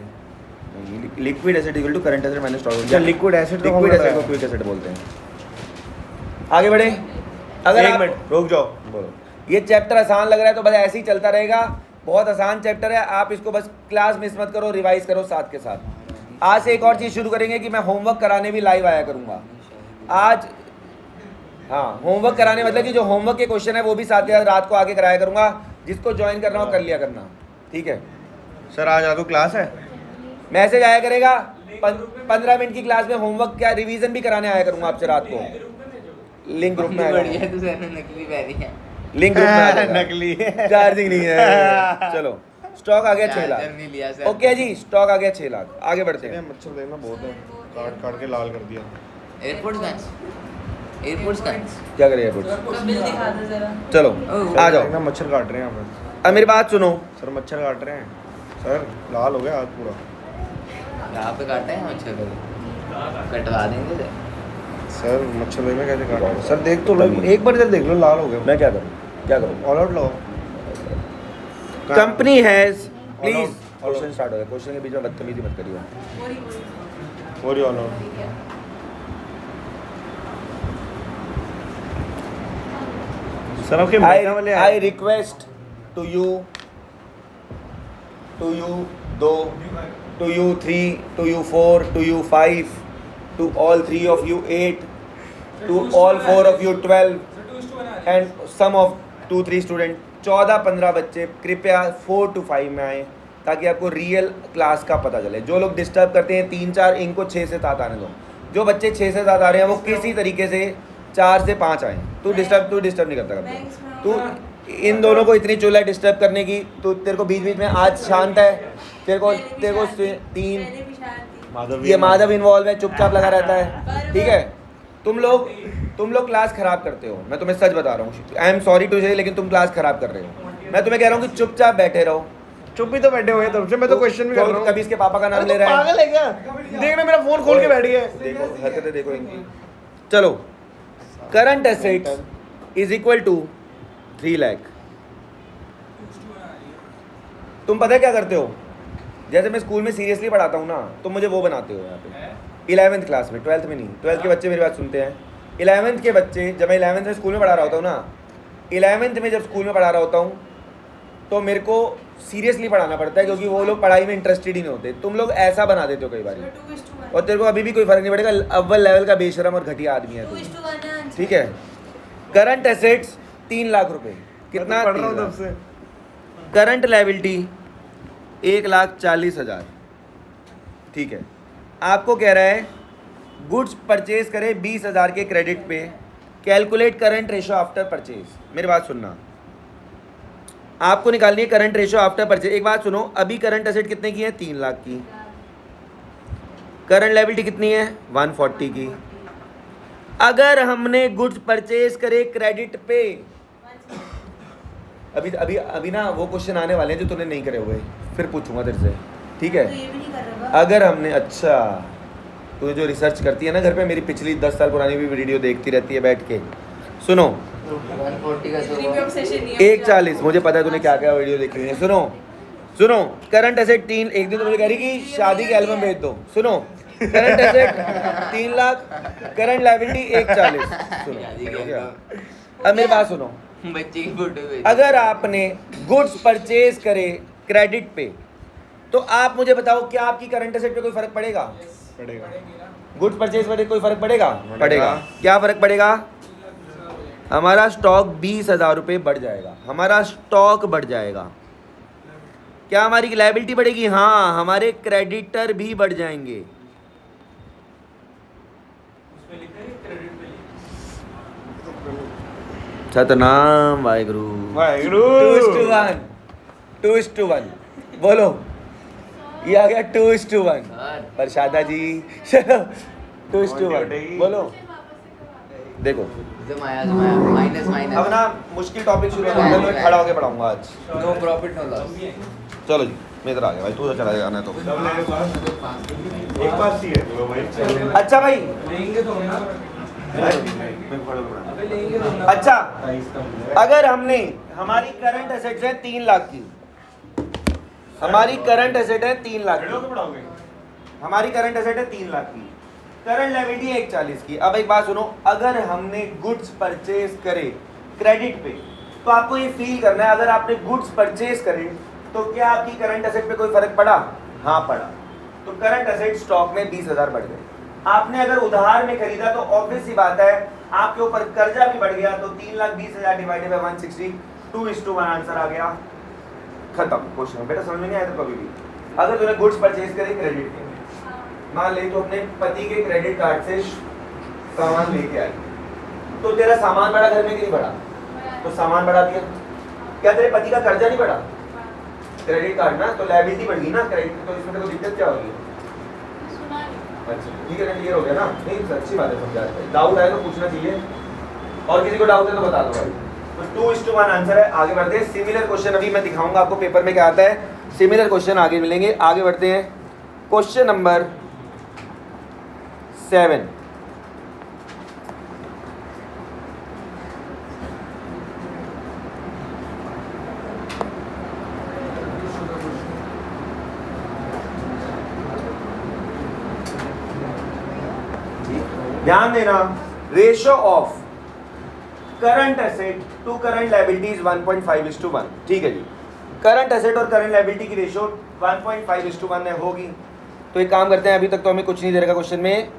Liquid asset equal to current asset minus stock. अच्छा, लिक्विड एसेट तो लिक्विड हमारा एसेट को है। क्विक एसेट बोलते हैं। आगे बढ़े। अगर एक आप- मिनट रुक जाओ। बोलो। ये चैप्टर आसान लग रहा है तो बस ऐसे ही चलता रहेगा। बहुत आसान चैप्टर है, आप इसको बस क्लास मिस मत करो, रिवाइज करो साथ के साथ। आज से एक और चीज़ शुरू करेंगे कि मैं होमवर्क कराने भी लाइव आया करूँगा आज। हाँ, होमवर्क कराने मतलब कि जो होमवर्क के क्वेश्चन है वो भी साथ के साथ रात को आके कराया करूँगा। जिसको ज्वाइन करना हो कर लिया करना, ठीक है। सर आज आदो क्लास है। मैसेज आया करेगा 15 मिनट की क्लास में होमवर्क क्या रिवीजन भी कराने आया करूँगा आपसे रात को। लिंक ग्रुप में आएगा। बढ़िया, तो सर नकली पैरी है। लिंक ग्रुप में आ जाएगा। नकली चार्जिंग नहीं है। चलो स्टॉक आ गया 6 चार्जर नहीं लिया लाख। सर। ओके जी, स्टॉक आ गया 6 लाख। आगे बढ़ते हैं। मच्छर देखना बहुत है, काट काट के लाल कर दिया। एयरपोर्ट गन्स एयरपोर्ट्स का क्या करें एयरपोर्ट? उसका बिल दिखा दो जरा। चलो ओह। आ जाओ। ना मच्छर काट रहे हैं यहाँ पर अब मेरी बात सुनो। सर, मच्छर काट रहे हैं सर, लाल हो गया हाथ पूरा। यहाँ पे काटते हैं मच्छर को, कटवा देंगे सर। सर मच्छर में कैसे काट रहे हैं सर? देख तो लो, एक बार इधर देख लो, लाल हो गया। मैं क्या करूँ? क्या करूँ? All out low. Company has please All out. Question start हो गया। क्वेश्चन के बीच में बदतमीजी मत करिए। हो रही ऑल आउट। सर आपके महीना वाले I request to you, दो, to you 3, to you 4, to you 5, to all 3 of you 8, to all 4 of you 12, and some of 2-3 student 14-15 बच्चे कृपया 4 to 5 में आए ताकि आपको रियल क्लास का पता चले। जो लोग डिस्टर्ब करते हैं 3-4, इनको 6 से 7 आने दो। जो बच्चे 6 से 7 आ रहे हैं वो किसी तरीके से 4 से 5 आए। तू डिस्टर्ब नहीं करता कभी। तू इन दोनों को इतनी चुल है डिस्टर्ब करने की। तो तेरे को बीच बीच में आज शांत है, तेरे को 3 ये माधव इन्वॉल्व है, चुपचाप लगा रहता है। ठीक है, तुम लोग क्लास खराब करते हो। मैं तुम्हें सच बता रहा हूँ। आई एम सॉरी टू से, लेकिन तुम क्लास खराब कर रहे हो। मैं तुम्हें कह रहा हूँ कि चुपचाप बैठे रहो। चुप ही तो बैठे हुए हैं तब से। मैं तो क्वेश्चन भी कर रहा हूँ। कभी इसके पापा का नाम अरे ले तो रहा है। पागल है क्या? देखना, मेरा फोन खोल के बैठ गया है। देखो हरकतें देखो इनकी। चलो, current assets is equal to 3 lakh. तुम पता है क्या करते हो? जैसे मैं स्कूल में सीरियसली पढ़ाता हूँ ना, तो मुझे वो बनाते हो यहाँ पे 11th क्लास में। 12th में नहीं, 12th के बच्चे मेरी बात सुनते हैं। 11th के बच्चे, जब मैं 11th में स्कूल में पढ़ा रहा होता हूँ ना, 11th में जब स्कूल में पढ़ा रहा होता हूँ तो मेरे को सीरियसली पढ़ाना पड़ता है, क्योंकि वो लोग पढ़ाई में इंटरेस्टेड ही नहीं होते। तुम लोग ऐसा बना देते हो कई बार, और तेरे को अभी भी कोई फर्क नहीं पड़ेगा। अव्वल लेवल का बेशरम और घटिया आदमी है तू। ठीक है, करंट एसेट्स 3 लाख रुपए। कितना? पढ़ रहा हूँ तब से। Current liability 1,40,000। ठीक है, आपको कह रहा है गुड्स परचेज करे 20,000 के क्रेडिट पे, calculate current ratio after purchase. मेरी बात सुनना, आपको निकालनी है करंट रेशो आफ्टर परचेज। एक बात सुनो, अभी करंट एसेट कितने की है? 3 लाख की। करंट लायबिलिटी कितनी है? 140 की। अगर हमने गुड्स परचेज करे क्रेडिट पे, अभी अभी अभी ना वो क्वेश्चन आने वाले हैं जो तूने नहीं करे हुए, फिर पूछूंगा तेरे से। ठीक है, अगर हमने, अच्छा तू जो रिसर्च करती है ना घर पे, मेरी पिछली 10 साल पुरानी भी वीडियो देखती रहती है बैठ के। सुनो, 140 का इतनी भी obsession नहीं है। 140, मुझे पता है तूने क्या क्या वीडियो देखी हुई है। सुनो, करंट एसेट 3, एक दिन तो मुझे कह रही कि शादी की एल्बम भेज दो। सुनो, current asset 3 lakh, current liability 140। सुनो, अब मेरी बात सुनो। बच्चे की फोटो भेज। अगर आपने गुड्स परचेज करे क्रेडिट पे, तो आप मुझे बताओ क्या आपकी करंट एसेट पे कोई फर्क पड़ेगा? पड़ेगा। गुड्स परचेज पे कोई फर्क पड़ेगा? पड़ेगा। क्या फर्क पड़ेगा? हमारा स्टॉक 20,000 रुपये बढ़ जाएगा। हमारा स्टॉक बढ़ जाएगा। क्या हमारी लायबिलिटी बढ़ेगी? हाँ, हमारे क्रेडिटर भी बढ़ जाएंगे। सतनाम वाहेगुरु। वाहेगुरु। 2:1 बोलो, ये आ गया 2:1। प्रसादा जी चलो 2:1 बोलो। देखो माइनस अब ना मुश्किल टॉपिक शुरू होने वाला है, मैं खड़ा होकर पढ़ाऊंगा आज। No profit no loss. चलो जी, मैं इधर आ गया भाई, तू उधर चला जाना है तो। एक बात ही है भाई। अच्छा भाई, लेंगे तो ना, लेंगे तो ना। अच्छा अगर हमने, हमारी करंट एसेट्स है 3 लाख की, हमारी करंट एसेट है 3 लाख की, हमारी करंट एसेट है 3 लाख की, करंट लायबिलिटी 140 की। अब एक बात सुनो, अगर हमने गुड्स परचेज करे क्रेडिट पे, तो आपको ये फील करना है, अगर आपने गुड्स परचेज करे तो क्या आपकी करंट एसेट पे कोई फर्क पड़ा? हाँ पड़ा। तो करंट एसेट स्टॉक में 20,000 बढ़ गए। आपने अगर उधार में खरीदा तो ऑब्वियस सी बात है आपके ऊपर कर्जा भी बढ़ गया, तो 3,20,000 डिवाइडेड बाय 160, 2:1 आंसर आ गया। खत्म क्वेश्चन। बेटा समझ में नहीं आया तो कभी भी, अगर तूने गुड्स परचेज करे क्रेडिट पे, मान ले तो अपने पति के क्रेडिट कार्ड से सामान लेके आई, तो तेरा सामान बढ़ा, घर में कि नहीं बढ़ा? तो सामान बढ़ा दिया। क्या तेरे पति का कर्जा नहीं बढ़ा? क्रेडिट कार्ड ना, तो लायबिलिटी बढ़ गई ना क्रेडिट, तो इसमें तो दिक्कत क्या होगी? सुना नहीं। अच्छा ठीक है ना, क्लियर हो गया ना? नहीं अच्छी बात है, समझा रहे। डाउट आए तो पूछना चाहिए, और किसी को डाउट है तो बता दो भाई। तो 2:1 आंसर है। आगे बढ़ते हैं। सिमिलर क्वेश्चन अभी मैं दिखाऊंगा आपको पेपर में क्या आता है। सिमिलर क्वेश्चन आगे मिलेंगे। आगे बढ़ते हैं। Question number 7। ध्यान देना, ratio of current asset to current liability is 1.5:1। ठीक है जी, करंट एसेट और करंट लायबिलिटी की रेशियो 1.5:1 होगी। तो एक काम करते हैं, अभी तक तो हमें कुछ नहीं दे रखा क्वेश्चन में।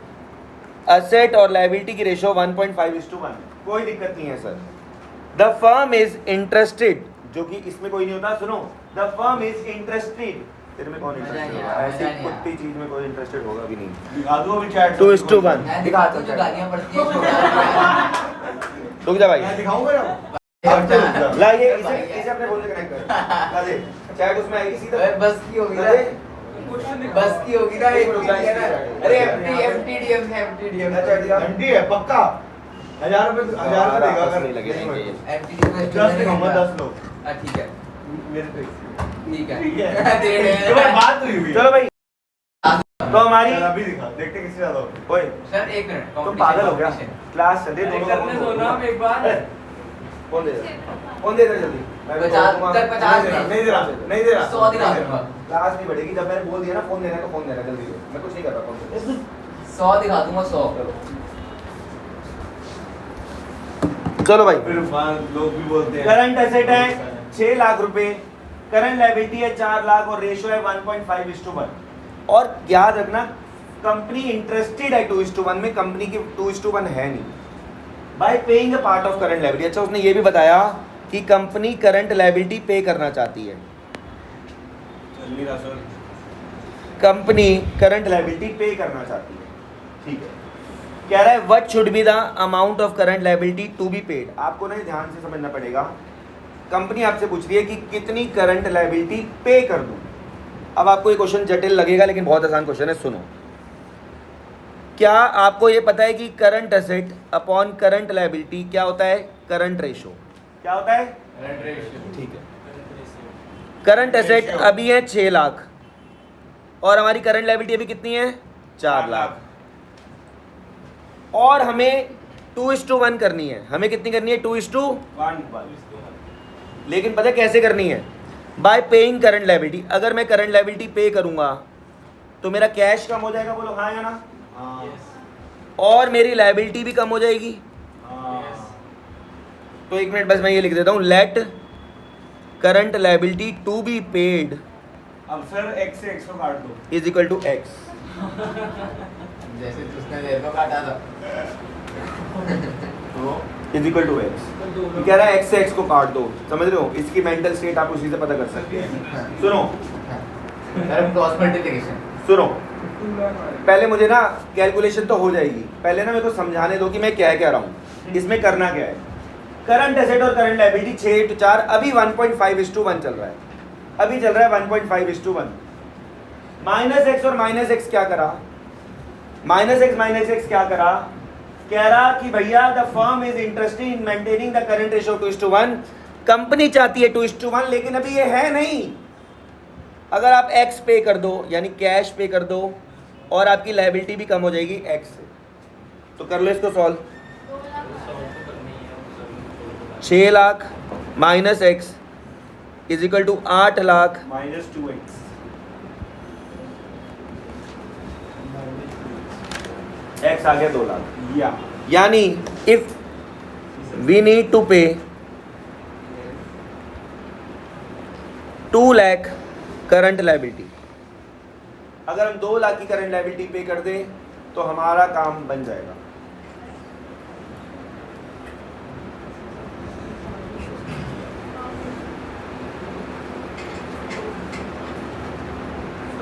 एसेट और लायबिलिटी की रेशियो 1.5:1, कोई दिक्कत नहीं है sir. The firm is interested, जो कि इसमें कोई नहीं होता। सुनो, द फर्म इज इंटरेस्टेड, तेरे में कौन इंटरेस्टेड होगा? ऐसी कुत्ती चीज में कोई इंटरेस्टेड होगा भी नहीं। दिखा दो अभी चैट। 2:1। मैं दिखाता हूँ जो गालियाँ पड़ती हैं। रुक जा भाई, मैं दिखाऊंगा ना। ला ये इसे अपने फोन से कनेक्ट कर। ला दे, चैट उसमें आएगी सीधा। बस की होगी ना, बस की होगी ना, एक होगी ना। अरे FTDM है, FTDM अच्छा दिखा। घंटी है पक्का। 1000 रुपए देगा अगर नहीं लगे देंगे। FTDM में 10 दिखाऊंगा, 10 लोग ठीक है, मेरे पे। ठीक है। ठीक है। दे रहे हैं। तुम्हारी बात हुई हुई है। चलो भाई, तो हमारी चल अभी दिखा, देखते किससे ज्यादा होगी। ओए सर एक मिनट, तुम पागल हो गया? क्लास चल रही है, अरे दोनों करने दो ना एक बार। फोन दे दे, फोन दे दे जल्दी। मैं 50 नहीं दे रहा, नहीं दे रहा। 100 दिखा दूंगा। क्लास नहीं बढ़ेगी। जब मैंने बोल दिया ना फोन देना है तो फोन देना जल्दी दे। मैं कुछ नहीं कर रहा फोन से। 100 दिखा दूंगा, 100। चलो भाई, फिर लोग भी बोलते हैं करंट एसेट है 6 लाख रुपए, करंट लायबिलिटी है 4 लाख और रेशियो है 1.5:1। और याद रखना, कंपनी इंटरेस्टेड है 2:1 में, कंपनी की 2:1 है नहीं। Bye paying a part of current liability. अच्छा, उसने ये भी बताया कि कंपनी करंट लायबिलिटी पे करना चाहती है। चल नहीं रहा सर। कंपनी करंट लायबिलिटी पे करना चाहती है। ठीक है, कह रहा है what should be the amount of current liability to be paid. आपको ना ध्यान से समझना पड़ेगा। कंपनी आपसे पूछ रही है कि कितनी करंट लायबिलिटी पे कर दूं। अब आपको ये क्वेश्चन जटिल लगेगा, लेकिन बहुत आसान क्वेश्चन है, सुनो। क्या आपको ये पता है कि current asset upon current liability क्या होता है? Current ratio. क्या होता है? ठीक है, करंट एसेट अभी है 6 लाख और हमारी करंट लायबिलिटी अभी कितनी है? 4 लाख। और हमें 2:1 करनी है। हमें कितनी करनी है? 2:1। लेकिन पता है कैसे करनी है? Bye paying current liability. अगर मैं करंट लायबिलिटी पे करूंगा तो मेरा कैश कम हो जाएगा, बोलो हाँ या ना? और मेरी लायबिलिटी भी कम हो जाएगी। तो एक मिनट बस मैं ये लिख देता हूं, let current liability to be paid अब सर x से x को काट दो। Is equal to x. जैसे उसने देर को काटा था। तो इज इक्वल टू एक्स। कह रहा है x से x को काट दो। समझ रहे हो? इसकी मेंटल स्टेट आप उसी से पता कर सकते हैं। सुनो क्रॉस मल्टीप्लिकेशन। सुनो, पहले मुझे ना कैलकुलेशन तो हो जाएगी, पहले ना मेरे को समझाने दो कि मैं क्या कह रहा हूँ, इसमें करना क्या है। करंट एसेट और करंट लायबिलिटी 6:4, अभी 1.5:1 चल रहा है। अभी चल रहा है 1.5:1। माइनस एक्स और माइनस एक्स क्या करा? माइनस एक्स क्या करा? कह रहा कि भैया the firm is interested in maintaining the current ratio 2:1। Company चाहती है 2:1, लेकिन अभी ये है नहीं। अगर आप एक्स पे कर दो, यानी कैश पे कर दो, और आपकी लायबिलिटी भी कम हो जाएगी एक्स से। तो कर लो इसको solve. 6 lakh minus x is equal to 8 lakh minus 2x। X आ गया 2 लाख। या यानी इफ वी नीड टू पे 2 लाख करंट लायबिलिटी, अगर हम 2 लाख की करंट लायबिलिटी पे कर दें तो हमारा काम बन जाएगा।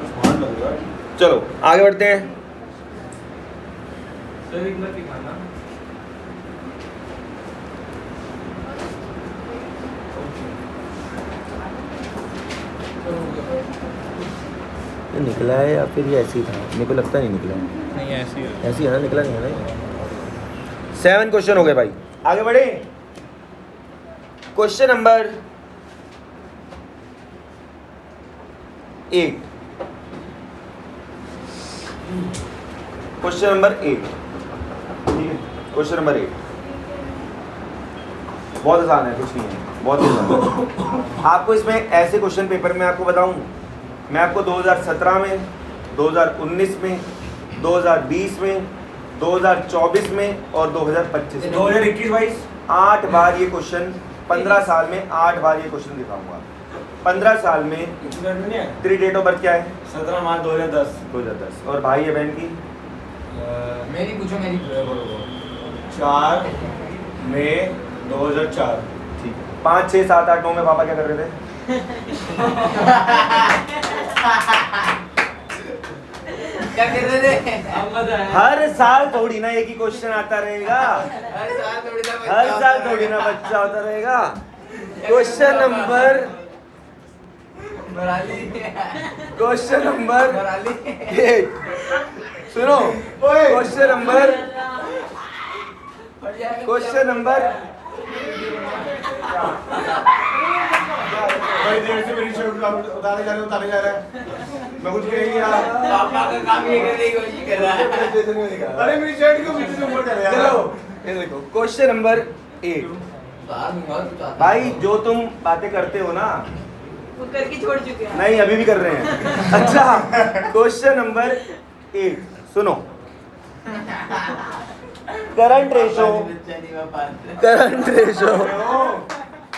स्मार्ट लग रहा है। चलो आगे बढ़ते हैं। सर एक बार दिखाना। ये निकला है या फिर ये ऐसे ही था? मेरे को लगता नहीं निकला है। नहीं ऐसी है। ऐसे ही है ना, निकला नहीं है ना। 7 क्वेश्चन हो गए भाई, आगे बढ़े। Question number 8। क्वेश्चन नंबर 8, ठीक है। क्वेश्चन नंबर 8 बहुत आसान है, कुछ नहीं है, बहुत ही आसान है। आपको इसमें ऐसे क्वेश्चन पेपर में आपको बताऊं, मैं आपको 2017 में, 2019 में, 2020 में, 2024 में और 2025 में 2021-22 8 बार ये क्वेश्चन, 15 साल में 8 बार ये क्वेश्चन दिखाऊंगा। 15 साल में तेरी डेट ऑफ बर्थ क्या है? 17 मार्च 2010। 2010। और भाई या बहन की? मेरी पूछो, मेरी 4 मई 2004। ठीक है। 5, 6, 7, 8, 9 में पापा क्या कर रहे थे? क्या कर रहे थे? अब मजा आया। हर साल थोड़ी ना एक ही क्वेश्चन आता रहेगा, हर साल थोड़ी ना बच्चा हर साल होता थोड़ी ना है। बच्चा होता रहेगा। Question number बराली। 8। सुनो, क्वेश्चन नंबर भाई देर से मेरी शर्ट उतारे जा रहे हैं। मैं कुछ कह नहीं रहा। पापा का काम ये करने की कोशिश कर रहा है। अरे मेरी शर्ट क्यों पीछे से ऊपर चले जा रहा है? चलो ये देखो, क्वेश्चन नंबर 8। बाहर दूंगा तू चाहता है। भाई जो तुम बातें करते हो ना, वो करके छोड़ चुके हैं। नहीं अभी भी कर रहे हैं। अच्छा, क्वेश्चन नंबर 8 सुनो। करंट रेशो, बच्चा नहीं मैं पास। करंट रेशो,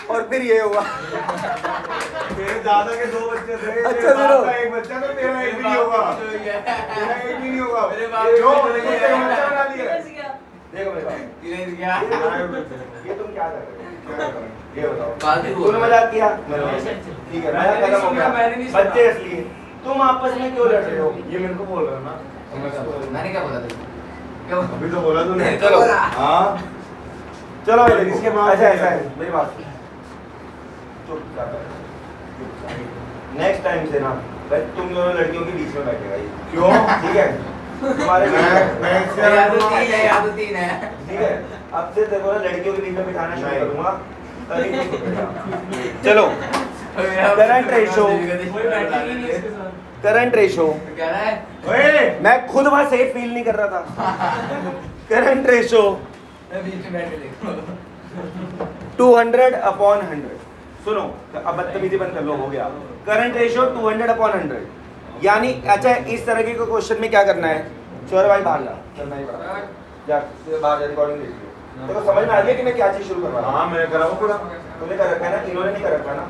और फिर ये हुआ। तेरे दादा के 2 बच्चे थे। अच्छा, तेरे बाप सुनो। का 1 बच्चा तो तेरा 1 भी नहीं होगा। तेरा 1 भी नहीं होगा। मेरे बाप जो भी तेरे नहीं है। बच्चा बना दिया। बच गया। देखो मेरे पास, गिरेज गया। ये तुम क्या कर रहे हो? ये बताओ। बाजू तूने मजाक किया? ठीक है, मजाक खत्म हो गया। मैंने नहीं सुना। बच्चे असली, तुम आपस में क्यों लड़ रहे हो? ये मेरे को बोल रहा है ना। मैंने क्या बोला था? क्या बोला? अभी तो बोला तूने। चलो। हाँ। चलो इसके बाद ऐसा ऐसा है, मेरी बात नेक्स्ट टाइम से ना भाई तुम दोनों लड़कियों के बीच में बैठेगा ये, क्यों? ठीक है? तुम्हारे मैं इससे याद तो 3 है, याद तो 3 है। ठीक है, अब से देखो ना लड़कियों के बीच में बिठाना शुरू करूंगा, तभी ठीक होगा। चलो, करंट रेशो, कोई बैठेगी नहीं इसके साथ। करंट रेशो, क्या रहा है? ओए मैं खुद वहां सेफ फील नहीं कर रहा था। करंट रेशो मैं बीच में बैठ के देखो। 200/100। सुनो, अब बदतमीजी बंद कर लो, हो गया। करंट रेशियो 200/100, यानी अच्छा इस तरह के क्वेश्चन में क्या करना है? चोर भाई बाहर जा, चल मैं ही बता जा, बाहर जा, रिकॉर्डिंग देख लियो। तो समझ में आ गया कि मैं क्या चीज शुरू कर रहा हूँ? हाँ मैं करा हूँ पूरा। तूने कर रखा है ना, इन्होंने नहीं कर रखा ना।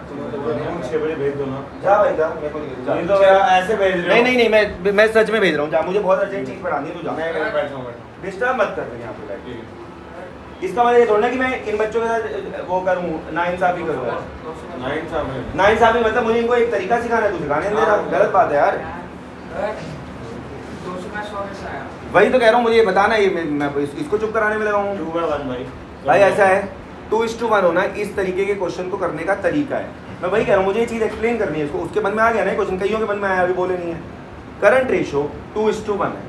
6 बजे भेज दो ना। जा भाई जा, मेरे को नहीं जा। ये तो मेरा ऐसे भेज रहे हो। नहीं नहीं नहीं, मैं सच में भेज रहा हूँ, जा, मुझे बहुत अर्जेंट चीज पढ़ानी है, तू जा। मैं बैठा हूँ। डिस्टर्ब मत कर यहाँ पे बैठ के। इसका मतलब ये थोड़ा ना कि मैं इन बच्चों के साथ वो करूँ, नाइंसाफी करूँ। नाइंसाफी मतलब मुझे इनको एक तरीका सिखाना है, तू सिखाने दे रहा, गलत बात है यार। वही तो कह रहा हूँ, मुझे ये बताना है, ये मैं इसको चुप कराने में लगा हूँ। भाई ऐसा है, 2:1 होना, इस तरीके के क्वेश्चन को करने का तरीका है। मैं वही कह रहा हूँ, मुझे ये चीज़ एक्सप्लेन करनी है इसको। उसके मन में आ गया ना क्वेश्चन, कईयों के मन में आया, अभी बोले नहीं है। करंट रेशो 2:1 है,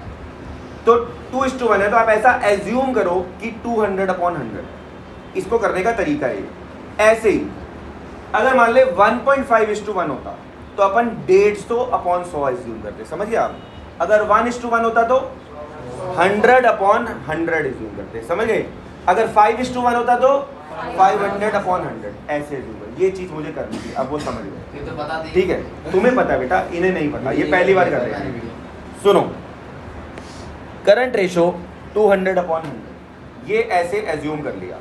तो 2:1 है, तो आप ऐसा एज्यूम करो कि 200/100 इसको करने का तरीका है। ऐसे ही अगर मान ले 1.5:1 होता तो अपन 150/100 एज्यूम करते, समझिए आप। अगर 1:1 होता तो 100/100 एज्यूम करते, समझ गए। अगर 5:1 होता तो 500/100 ऐसे एज्यूम करते। ये चीज मुझे करनी थी, अब वो समझ गए। ये तो पता थी। ठीक है, तुम्हें पता है बेटा, इन्हें नहीं पता, ये पहली बार कर रहे हैं। सुनो, करंट रेशो 200/100, ये ऐसे एज्यूम कर लिया।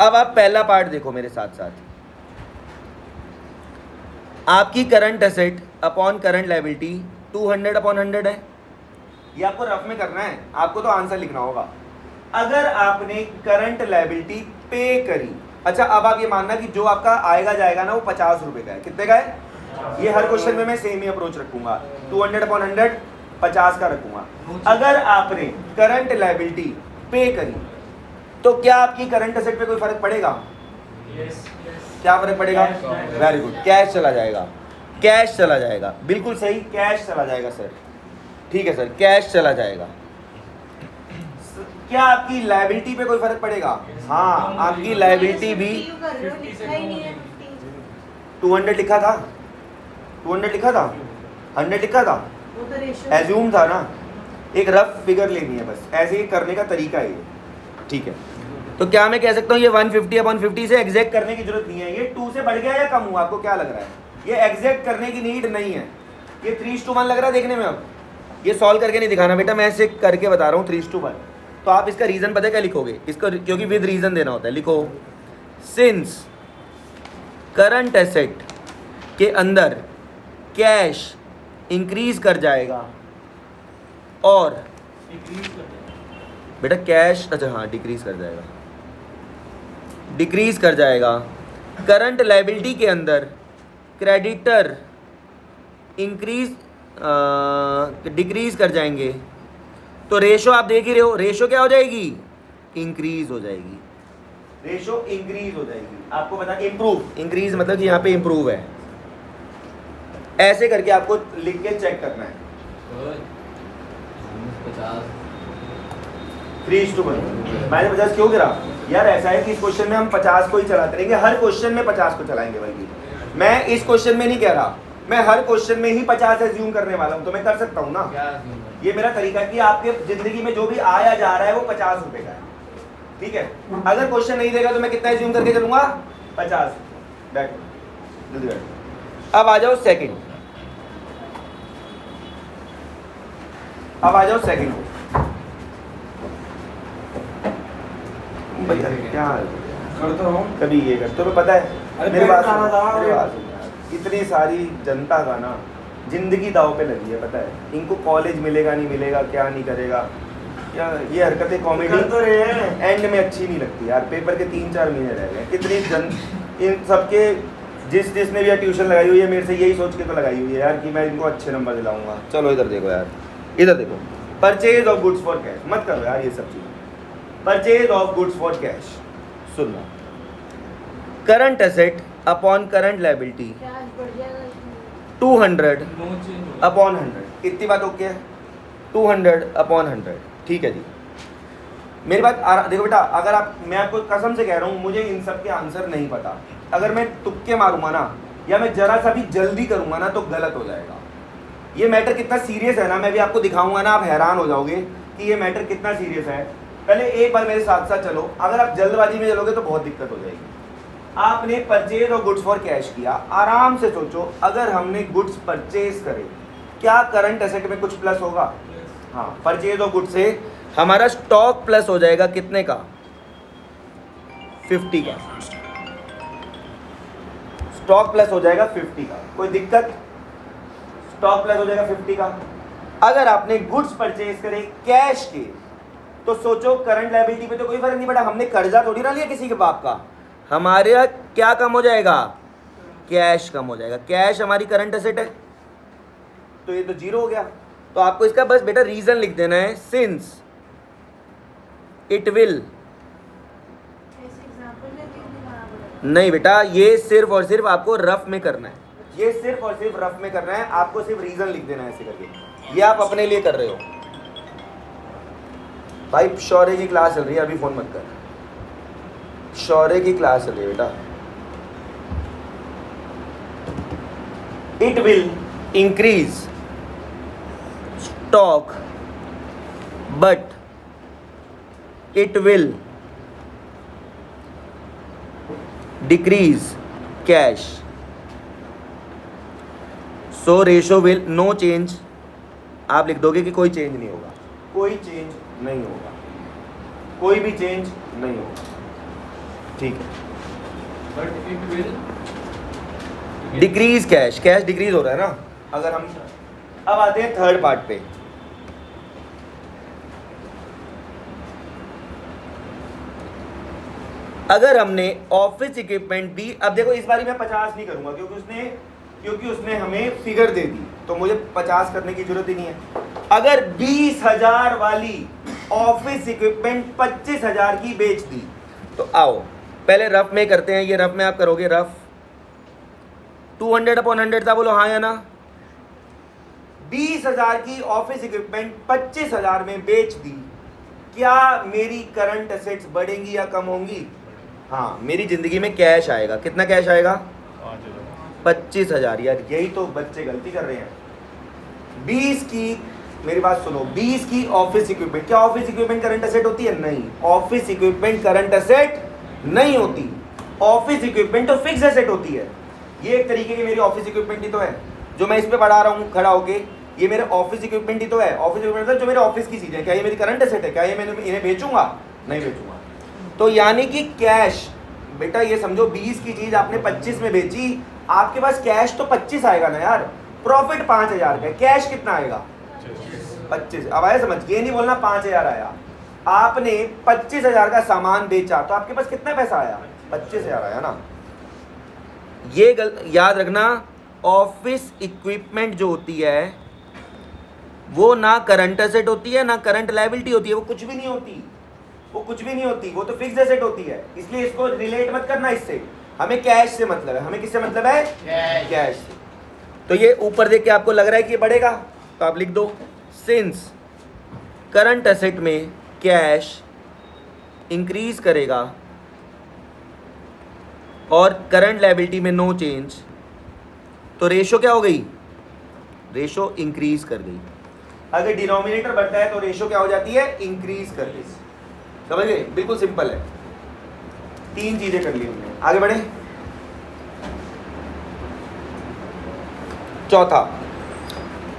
अब आप पहला पार्ट देखो मेरे साथ साथ। आपकी current asset upon current liability 200/100 है। ये आपको रफ में करना है, आपको तो आंसर लिखना होगा। अगर आपने करंट लायबिलिटी पे करी, अच्छा अब आप ये मानना कि जो आपका आएगा जाएगा ना वो 50 रुपए का है। कितने का है? ये हर क्वेश्चन में मैं सेम ही अप्रोच रखूंगा, 200/100 50 का रखूंगा। अगर आपने करंट लायबिलिटी पे करी तो क्या आपकी करंट एसेट पे कोई फर्क पड़ेगा? क्या फर्क पड़ेगा? वेरी गुड, कैश चला जाएगा। कैश चला जाएगा, बिल्कुल सही, कैश चला जाएगा सर। ठीक है सर, कैश चला जाएगा। क्या आपकी लायबिलिटी पे कोई फर्क पड़ेगा? हाँ, आपकी लायबिलिटी भी 200 लिखा था, 200 लिखा था, 100 लिखा था, एज्यूम था ना, एक रफ फिगर लेनी है बस, ऐसे ही करने का तरीका है ये। ठीक है, तो क्या मैं कह सकता हूँ ये 150/50 से एग्जैक्ट करने की जरूरत नहीं है। ये 2 से बढ़ गया या कम हुआ, आपको क्या लग रहा है? ये एग्जैक्ट करने की नीड नहीं है। ये 3:1 लग रहा है देखने में। अब ये सॉल्व करके नहीं दिखाना बेटा, मैं ऐसे करके बता रहा हूँ 3:1। तो आप इसका रीज़न पता है क्या लिखोगे इसको, क्योंकि विद रीज़न देना होता है। लिखो सिंस करंट एसेट के अंदर कैश इंक्रीज कर जाएगा और बेटा कैश, अच्छा हाँ, डिक्रीज कर जाएगा, डिक्रीज कर जाएगा। करंट लायबिलिटी के अंदर क्रेडिटर इंक्रीज डिक्रीज कर जाएंगे, तो रेशो आप देख ही रहे हो, रेशो क्या हो जाएगी? इंक्रीज हो जाएगी, रेशो इंक्रीज हो जाएगी। आपको पता है इंप्रूव, इंक्रीज मतलब कि यहाँ पे इंप्रूव है। ऐसे करके आपको लिख के चेक करना है। 3:1 मैंने 50 क्यों गिरा यार? ऐसा है कि इस क्वेश्चन में हम 50 को ही चलाते रहेंगे, हर क्वेश्चन में 50 को चलाएंगे भाई। मैं इस क्वेश्चन में नहीं कह रहा, मैं हर क्वेश्चन में ही 50 एज्यूम करने वाला हूँ, तो मैं कर सकता हूँ ना। ये मेरा तरीका है कि आपके जिंदगी में जो भी आया जा रहा है वो 50 रुपए का है। ठीक है, अगर क्वेश्चन नहीं देगा तो मैं कितना एज्यूम करके चलूंगा? 50। बैठ, जल्दी बैठ। अब आ जाओ सेकंड, अब आ जाओ सेकंड। भैया क्या करता हूँ कभी ये करते हो, पता है मेरे पास इतनी सारी जनता का ना जिंदगी दाव पे लगी है, पता है इनको कॉलेज मिलेगा नहीं मिलेगा, क्या नहीं करेगा, या ये हरकतें कॉमेडी तो एंड में अच्छी नहीं लगती यार। पेपर के 3-4 महीने रह गए, कितनी इन सबके जिसने भी ट्यूशन लगाई हुई है मेरे से यही सोच के तो लगाई हुई है यार कि मैं इनको अच्छे नंबर दिलाऊंगा। चलो इधर देखो यार, इधर देखो, purchase of goods for cash, मत करो यार ये सब चीज़। Purchase of goods for cash सुनना, current asset upon current liability 200/100, इतनी बात ओके है? 200/100, ठीक है जी। मेरी बात देखो बेटा, अगर आप, मैं आपको कसम से कह रहा हूँ मुझे इन सब के आंसर नहीं पता, अगर मैं तुक्के मारूंगा ना या मैं जरा सा भी जल्दी करूंगा ना तो गलत हो जाएगा। ये मैटर कितना सीरियस है ना, मैं भी आपको दिखाऊंगा ना, आप हैरान हो जाओगे कि ये मैटर कितना सीरियस है। पहले एक बार मेरे साथ साथ चलो, अगर आप जल्दबाजी में चलोगे तो बहुत दिक्कत हो जाएगी। आपने परचेज और गुड्स फॉर कैश किया, आराम से सोचो अगर हमने गुड्स परचेज करे क्या करंट एसेट में कुछ प्लस होगा? हाँ, परचेज और गुड्स से हमारा स्टॉक प्लस हो जाएगा कितने का? 50 का स्टॉक प्लस हो जाएगा 50 का। कोई दिक्कत? स्टॉक प्लस हो जाएगा 50 का। अगर आपने गुड्स परचेज करे कैश के तो सोचो करंट लायबिलिटी पे तो कोई फर्क नहीं पड़ा, हमने कर्जा थोड़ी ना लिया किसी के बाप का, हमारे क्या कम हो जाएगा? कैश कम हो जाएगा। कैश हमारी करंट एसेट है तो ये तो जीरो हो गया। तो आपको इसका बस बेटा रीजन लिख देना है, सिंस इट विल, नहीं बेटा ये सिर्फ और सिर्फ आपको रफ में करना है, ये सिर्फ और सिर्फ रफ में करना है, आपको सिर्फ रीजन लिख देना है ऐसे करके। ये आप अपने लिए कर रहे हो भाई। शौर्य की क्लास चल रही है, अभी फोन मत कर, शौर्य की क्लास चल रही है बेटा। It will increase stock but it will decrease cash, so ratio will no change। आप लिख दोगे कि कोई चेंज नहीं होगा, कोई चेंज नहीं होगा, कोई भी चेंज नहीं होगा, ठीक है। But it will decrease cash, cash decrease हो रहा है ना। अगर हम अब आते हैं थर्ड पार्ट पे, अगर हमने ऑफिस इक्विपमेंट भी, अब देखो इस बारी मैं 50 नहीं करूंगा क्योंकि उसने हमें फिगर दे दी तो मुझे 50 करने की जरूरत ही नहीं है। अगर 20,000 वाली ऑफिस इक्विपमेंट 25,000 की बेच दी तो आओ पहले रफ में करते हैं। ये रफ में आप करोगे, रफ 200/100 था, बोलो हाँ या ना। 20,000 की ऑफिस इक्विपमेंट 25,000 में बेच दी, क्या मेरी करंट एसेट्स बढ़ेंगी या कम होंगी? हाँ, मेरी जिंदगी में कैश आएगा। कितना कैश आएगा? 25,000। यार यही तो बच्चे गलती कर रहे हैं। 20 की, मेरी बात सुनो, 20 की ऑफिस इक्विपमेंट, क्या ऑफिस इक्विपमेंट करंट एसेट होती है? नहीं, ऑफिस इक्विपमेंट करंट एसेट नहीं होती। ऑफिस इक्विपमेंट तो फिक्स एसेट होती है। ये एक तरीके की मेरी ऑफिस इक्विपमेंट ही तो है, जो मैं इस पे पढ़ा रहा हूँ खड़ा होके, ये मेरे ऑफिस इक्विपमेंट ही तो है। ऑफिस इक्विपमेंट जो मेरे ऑफिस की चीजें, क्या ये मेरी करंट एसेट है? क्या ये मैंने इन्हें बेचूंगा? नहीं बेचूंगा। तो यानी कि कैश, बेटा ये समझो 20 की चीज आपने 25 में बेची, आपके पास कैश तो 25 आएगा ना यार। प्रॉफिट 5,000 का, कैश कितना आएगा? 25। अब आया समझ? ये नहीं बोलना 5,000 आया। आपने 25,000 का सामान बेचा तो आपके पास कितना पैसा आया? 25,000 आया ना। ये याद रखना, ऑफिस इक्विपमेंट जो होती है वो ना करंट एसेट होती है ना करंट लायबिलिटी होती है, वो कुछ भी नहीं होती, वो कुछ भी नहीं होती, वो तो फिक्स्ड एसेट होती है। इसलिए इसको रिलेट मत करना इससे। हमें कैश से मतलब है। हमें किससे मतलब है? कैश से। तो ये ऊपर देख के आपको लग रहा है कि ये बढ़ेगा, तो आप लिख दो, सिंस करंट एसेट में कैश इंक्रीज करेगा और करंट लायबिलिटी में नो चेंज, तो रेशो क्या हो गई? रेशो इंक्रीज कर गई। अगर डिनोमिनेटर बढ़ता है तो रेशो क्या हो जाती है? इंक्रीज कर गई। समझ गए? बिल्कुल सिंपल है। 3 चीजें कर ली हमने, आगे बढ़े। चौथा,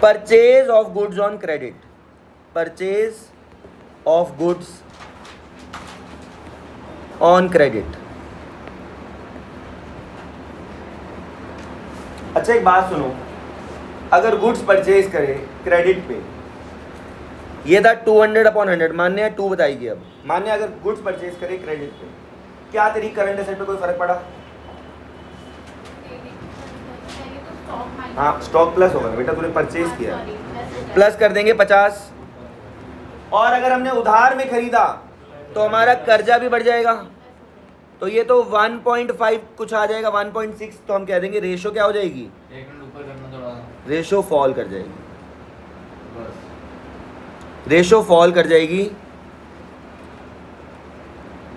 purchase of goods on credit. Purchase of goods on credit. अच्छा एक बात सुनो, अगर गुड्स परचेज करे क्रेडिट पे, ये था 200/100, मान्य है 2 बताएगी। अब मान्य अगर गुड्स परचेज करे क्रेडिट पे, क्या तेरी करंट एसेट पे कोई फर्क पड़ा? हाँ, स्टॉक प्लस होगा बेटा, तूने परचेज किया, प्लस कर देंगे 50। और अगर हमने उधार में खरीदा तो हमारा कर्जा भी बढ़ जाएगा, तो ये तो 1.5 कुछ आ जाएगा, 1.6। तो हम कह देंगे रेशो क्या हो जाएगी? एक मिनट ऊपर करना थोड़ा, रेशो फॉल कर जाएगी। रेशो फॉल कर जाएगी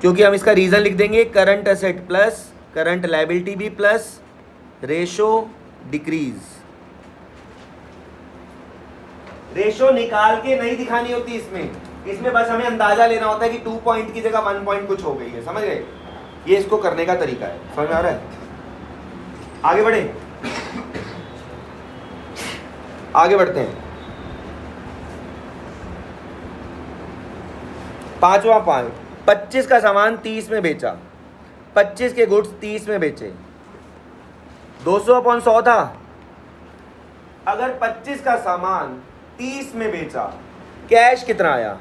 क्योंकि हम इसका रीजन लिख देंगे, current asset plus current liability भी प्लस रेशो डिक्रीज। रेशो निकाल के नहीं दिखानी होती इसमें बस हमें अंदाजा लेना होता है कि 2 पॉइंट की जगह 1 पॉइंट कुछ हो गई है। समझ गए? ये इसको करने का तरीका है। समझ में आ रहा है? आगे बढ़े, आगे बढ़ते हैं। 5वां पॉइंट, 25 का सामान 30 में बेचा, 25 के गुड्स 30 में बेचे, 200/100 था। अगर 25 का सामान 30 में बेचा, कैश कितना आया?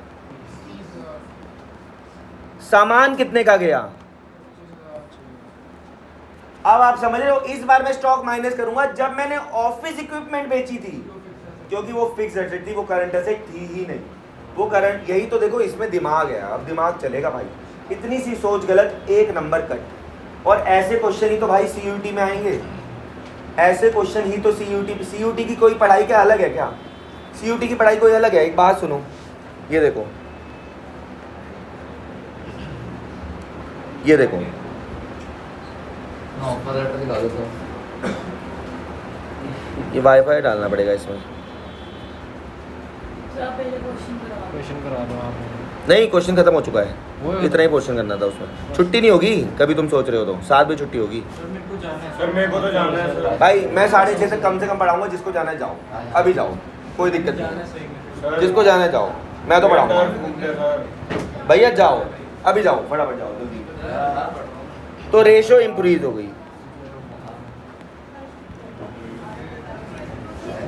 सामान कितने का गया? अब आप समझ रहे हो, इस बार मैं स्टॉक माइनस करूंगा जब मैंने ऑफिस इक्विपमेंट बेची थी, क्योंकि वो फिक्स एसेट थी, वो करंट एसेट थी ही नहीं। वो करंट, यही तो देखो इसमें दिमाग है। अब दिमाग चलेगा भाई। इतनी सी सोच गलत, 1 नंबर कट। और ऐसे क्वेश्चन ही तो भाई CUT में आएंगे। ऐसे क्वेश्चन ही तो CUT की कोई पढ़ाई क्या अलग है क्या? CUT की पढ़ाई कोई अलग है? एक बात सुनो, ये देखो, ये देखो, ये वाईफाई डालना पड़ेगा इसमें। क्वेश्चन करा दो आप। नहीं, क्वेश्चन खत्म हो चुका है, इतना ही क्वेश्चन करना था उसमें। छुट्टी नहीं होगी कभी, तुम सोच रहे हो तो 7 बजे छुट्टी होगी। सर मेरे को तो जाना है सर। भाई मैं 6:30 तक कम से कम पढ़ाऊंगा। जिसको जाना है जाओ, अभी जाओ, कोई दिक्कत नहीं। जिसको जाना है जाओ, मैं तो पढ़ाऊंगा। भैया जाओ, अभी जाओ, फटाफट जाओ जल्दी। तो रेशो इंक्रीज हो गई।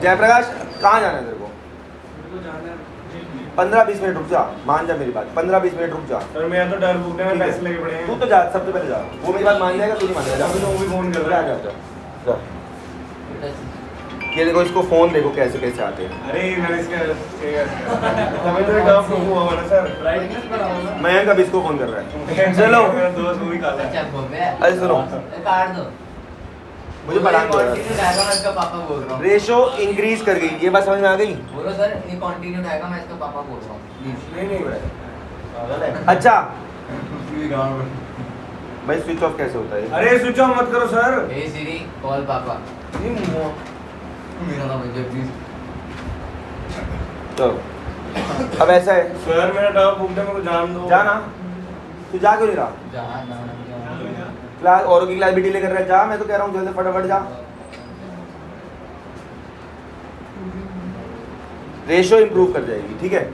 जयप्रकाश कहाँ जाना है तेरे को? 15-20 मिनट रुक जा, मान जा मेरी बात। 15-20 मिनट रुक जा। सर मैं तो डर भूखने में पैसे लेके पड़े हैं। तू तो जा, सबसे पहले जा। वो मेरी बात मान जाएगा, तू नहीं मान जाएगा। अभी तो वो भी फोन कर रहा है। जा। ये देखो, इसको फोन देखो कैसे कैसे आते हैं। अरे मैंने इसका हमें तो टफ हुआ ना सर। मयंक अब इसको फोन कर रहा है। चलो, मेरा दोस्त वो भी काला है। अच्छा, अरे सुनो, काट दो। मुझे पढ़ाने दो यार। कंटिन्यू आएगा मैं इसका पापा बोल रहा हूँ। रेशो इंक्रीज कर गई, ये बात समझ में आ गई? बोलो सर ये कंटिन्यू आएगा मैं इसका पापा बोल रहा हूँ प्लीज। नहीं अच्छा Please। भाई स्विच ऑफ कैसे होता है? अरे स्विच ऑफ मत करो सर। हे सिरी कॉल पापा। मेरा नाम है प्लीज। चलो अब ऐसा है, सर मेरा डॉग बुक दे, मेरे को जान दो। जाना तू जा क्यों नहीं रहा? क्लास औरों की क्लास भी डिले कर रहा है, जा, मैं तो कह रहा हूँ जल्दी फटाफट जा। रेशो इंप्रूव कर जाएगी, ठीक है।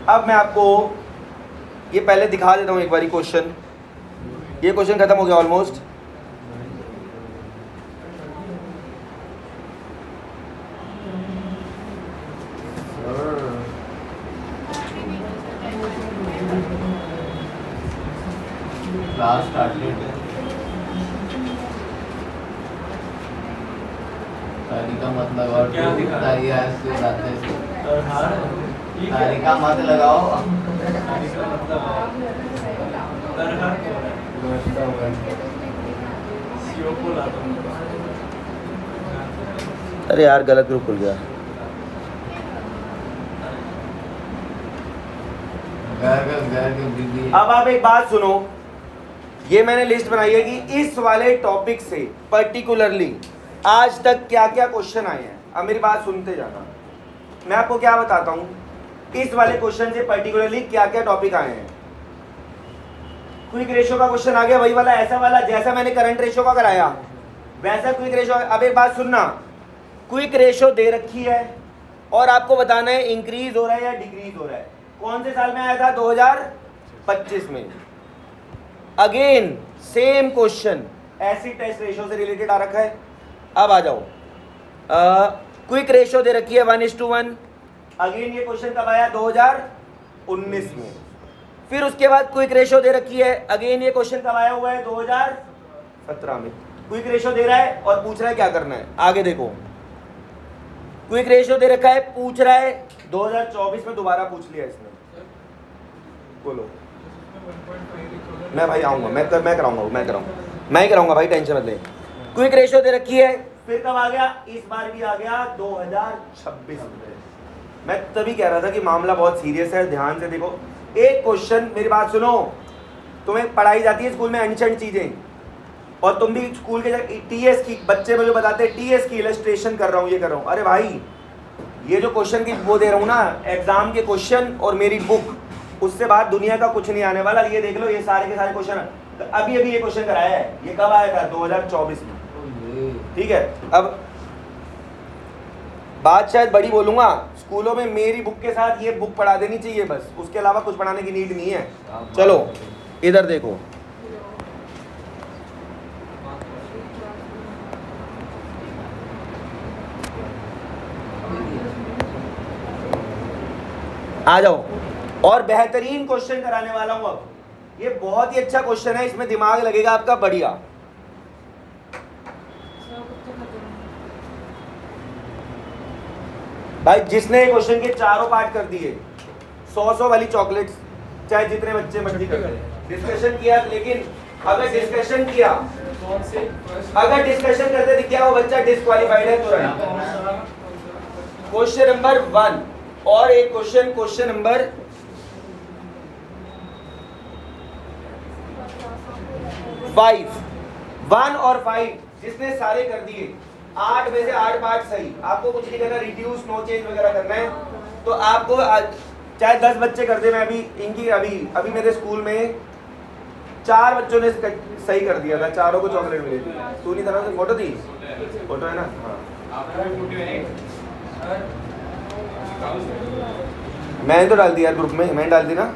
अब मैं आपको ये पहले दिखा देता हूँ एक बारी क्वेश्चन। ये क्वेश्चन खत्म हो गया ऑलमोस्ट। Class started. तारीखा मत लगाओ। क्या दिखा? तारीखा से जाते हैं। तारीखा मत लगाओ। अरे यार गलत ग्रुप खुल गया। घर के दीदी। अब आप एक बात सुनो, ये मैंने लिस्ट बनाई है कि इस वाले टॉपिक से पर्टिकुलरली आज तक क्या क्या क्वेश्चन आए हैं। अब मेरी बात सुनते जाना, मैं आपको क्या बताता हूँ, इस वाले क्वेश्चन से पर्टिकुलरली क्या क्या टॉपिक आए हैं। क्विक रेशो का क्वेश्चन आ गया, वही वाला, ऐसा वाला जैसा मैंने करंट रेशो का कराया वैसा क्विक रेशो। अब एक बात सुनना, क्विक रेशो दे रखी है और आपको बताना है इंक्रीज हो रहा है या डिक्रीज हो रहा है। कौन से साल में आया था? 2025 में। Again same question, acid test ratio से रिलेटेड आ रखा है। अब आ जाओ, क्विक रेशो दे रखी है 1:1। अगेन ये क्वेश्चन कब आया? 2019 में। फिर उसके बाद क्विक रेशो दे रखी है, अगेन ये क्वेश्चन कब आया हुआ है? 2017 में। क्विक रेशो दे रहा है और पूछ रहा है क्या करना है। आगे देखो, क्विक रेशो दे रखा है, पूछ रहा है 2024 में दोबारा पूछ लिया इसने। बोलो। मैं भाई आऊंगा, मैं कराऊंगा, मैं ही कराऊंगा भाई, टेंशन मत ले। क्विक रेशो दे रखी है, फिर कब आ गया? इस बार भी आ गया 2026 में। मैं तभी कह रहा था कि मामला बहुत सीरियस है, ध्यान से देखो। एक क्वेश्चन, मेरी बात सुनो, तुम्हें पढ़ाई जाती है स्कूल में एंशिएंट चीजें, और तुम भी स्कूल के टीएस की, बच्चे मुझे बताते हैं टीएस की इलस्ट्रेशन कर रहा हूँ, ये कर रहा हूँ। अरे भाई ये जो क्वेश्चन की वो दे रहा हूँ ना, एग्जाम के क्वेश्चन और मेरी बुक, उससे बाहर दुनिया का कुछ नहीं आने वाला। ये देख लो, ये सारे के सारे क्वेश्चन अभी ये क्वेश्चन कराया है। ये कब आया था? 2024 में, ठीक है। अब बात शायद बड़ी बोलूंगा, स्कूलों में मेरी बुक के साथ ये बुक पढ़ा देनी चाहिए बस, उसके अलावा कुछ पढ़ाने की नीड नहीं है। चलो इधर देखो, आ जाओ। और बेहतरीन क्वेश्चन कराने वाला हूं अब। ये बहुत ही अच्छा क्वेश्चन है, इसमें दिमाग लगेगा आपका बढ़िया। भाई जिसने ये क्वेश्चन के चारों पार्ट कर दिए, 100 वाली चॉकलेट्स, चाहे जितने बच्चे मर्जी कर रहे, डिस्कशन किया, लेकिन अगर डिस्कशन किया, अगर डिस्कशन करते दिख गया वो बच्चा डिस्क्वालीफाइड है तुरंत। क्वेश्चन नंबर 1 और एक क्वेश्चन नंबर 5, 1 और 5 जिसने सारे कर दिए, 8 में से 8 पार्ट सही। आपको कुछ नहीं करना, रिड्यूस नो चेंज वगैरह करना है तो आपको चाहे 10 बच्चे कर दे। मैं अभी मेरे स्कूल में 4 बच्चों ने सही कर दिया था, चारों को चॉकलेट मिली थी। तू नहीं था, फोटो थी, फोटो है ना? हाँ मैंने तो डाल दिया ग्रुप में, मैंने डाल दी ना।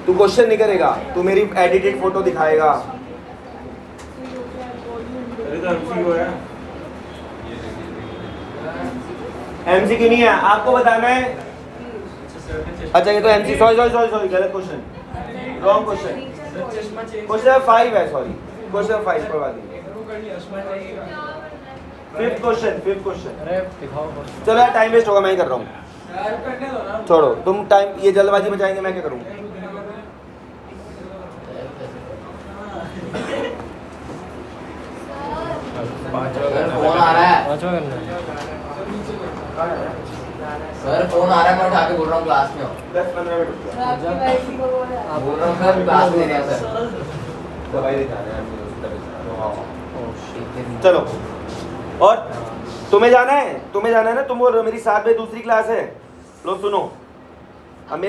तू क्वेश्चन नहीं करेगा, तू मेरी एडिटेड फोटो दिखाएगा। एमसीक्यू नहीं है, आपको बताना है। अच्छा ये तो एमसी, सॉरी गलत क्वेश्चन, रॉन्ग क्वेश्चन। क्वेश्चन 5 है, सॉरी क्वेश्चन 5 करवा दी। 5th question. चलो यार टाइम वेस्ट होगा, मैं ही कर रहा हूँ। छोड़ो तुम टाइम, ये जल्दबाजी में जाएंगे, मैं क्या करूँ। सर फोन आ रहा है, सर फोन आ रहा है, मैं उठा के बोल रहा हूँ क्लास में हो। 10-15 मिनट रुक जाओ। आपकी वाइफ को बोल रहा है। बोल रहा हूँ सर क्लास में है सर। दवाई लेके आना है मुझे, उसकी तबीयत खराब है। Oh shit. चलो, और तुम्हें जाना है ना, तुम बोल रहे हो मेरी 7 बजे दूसरी क्लास है। लो सुनो, अब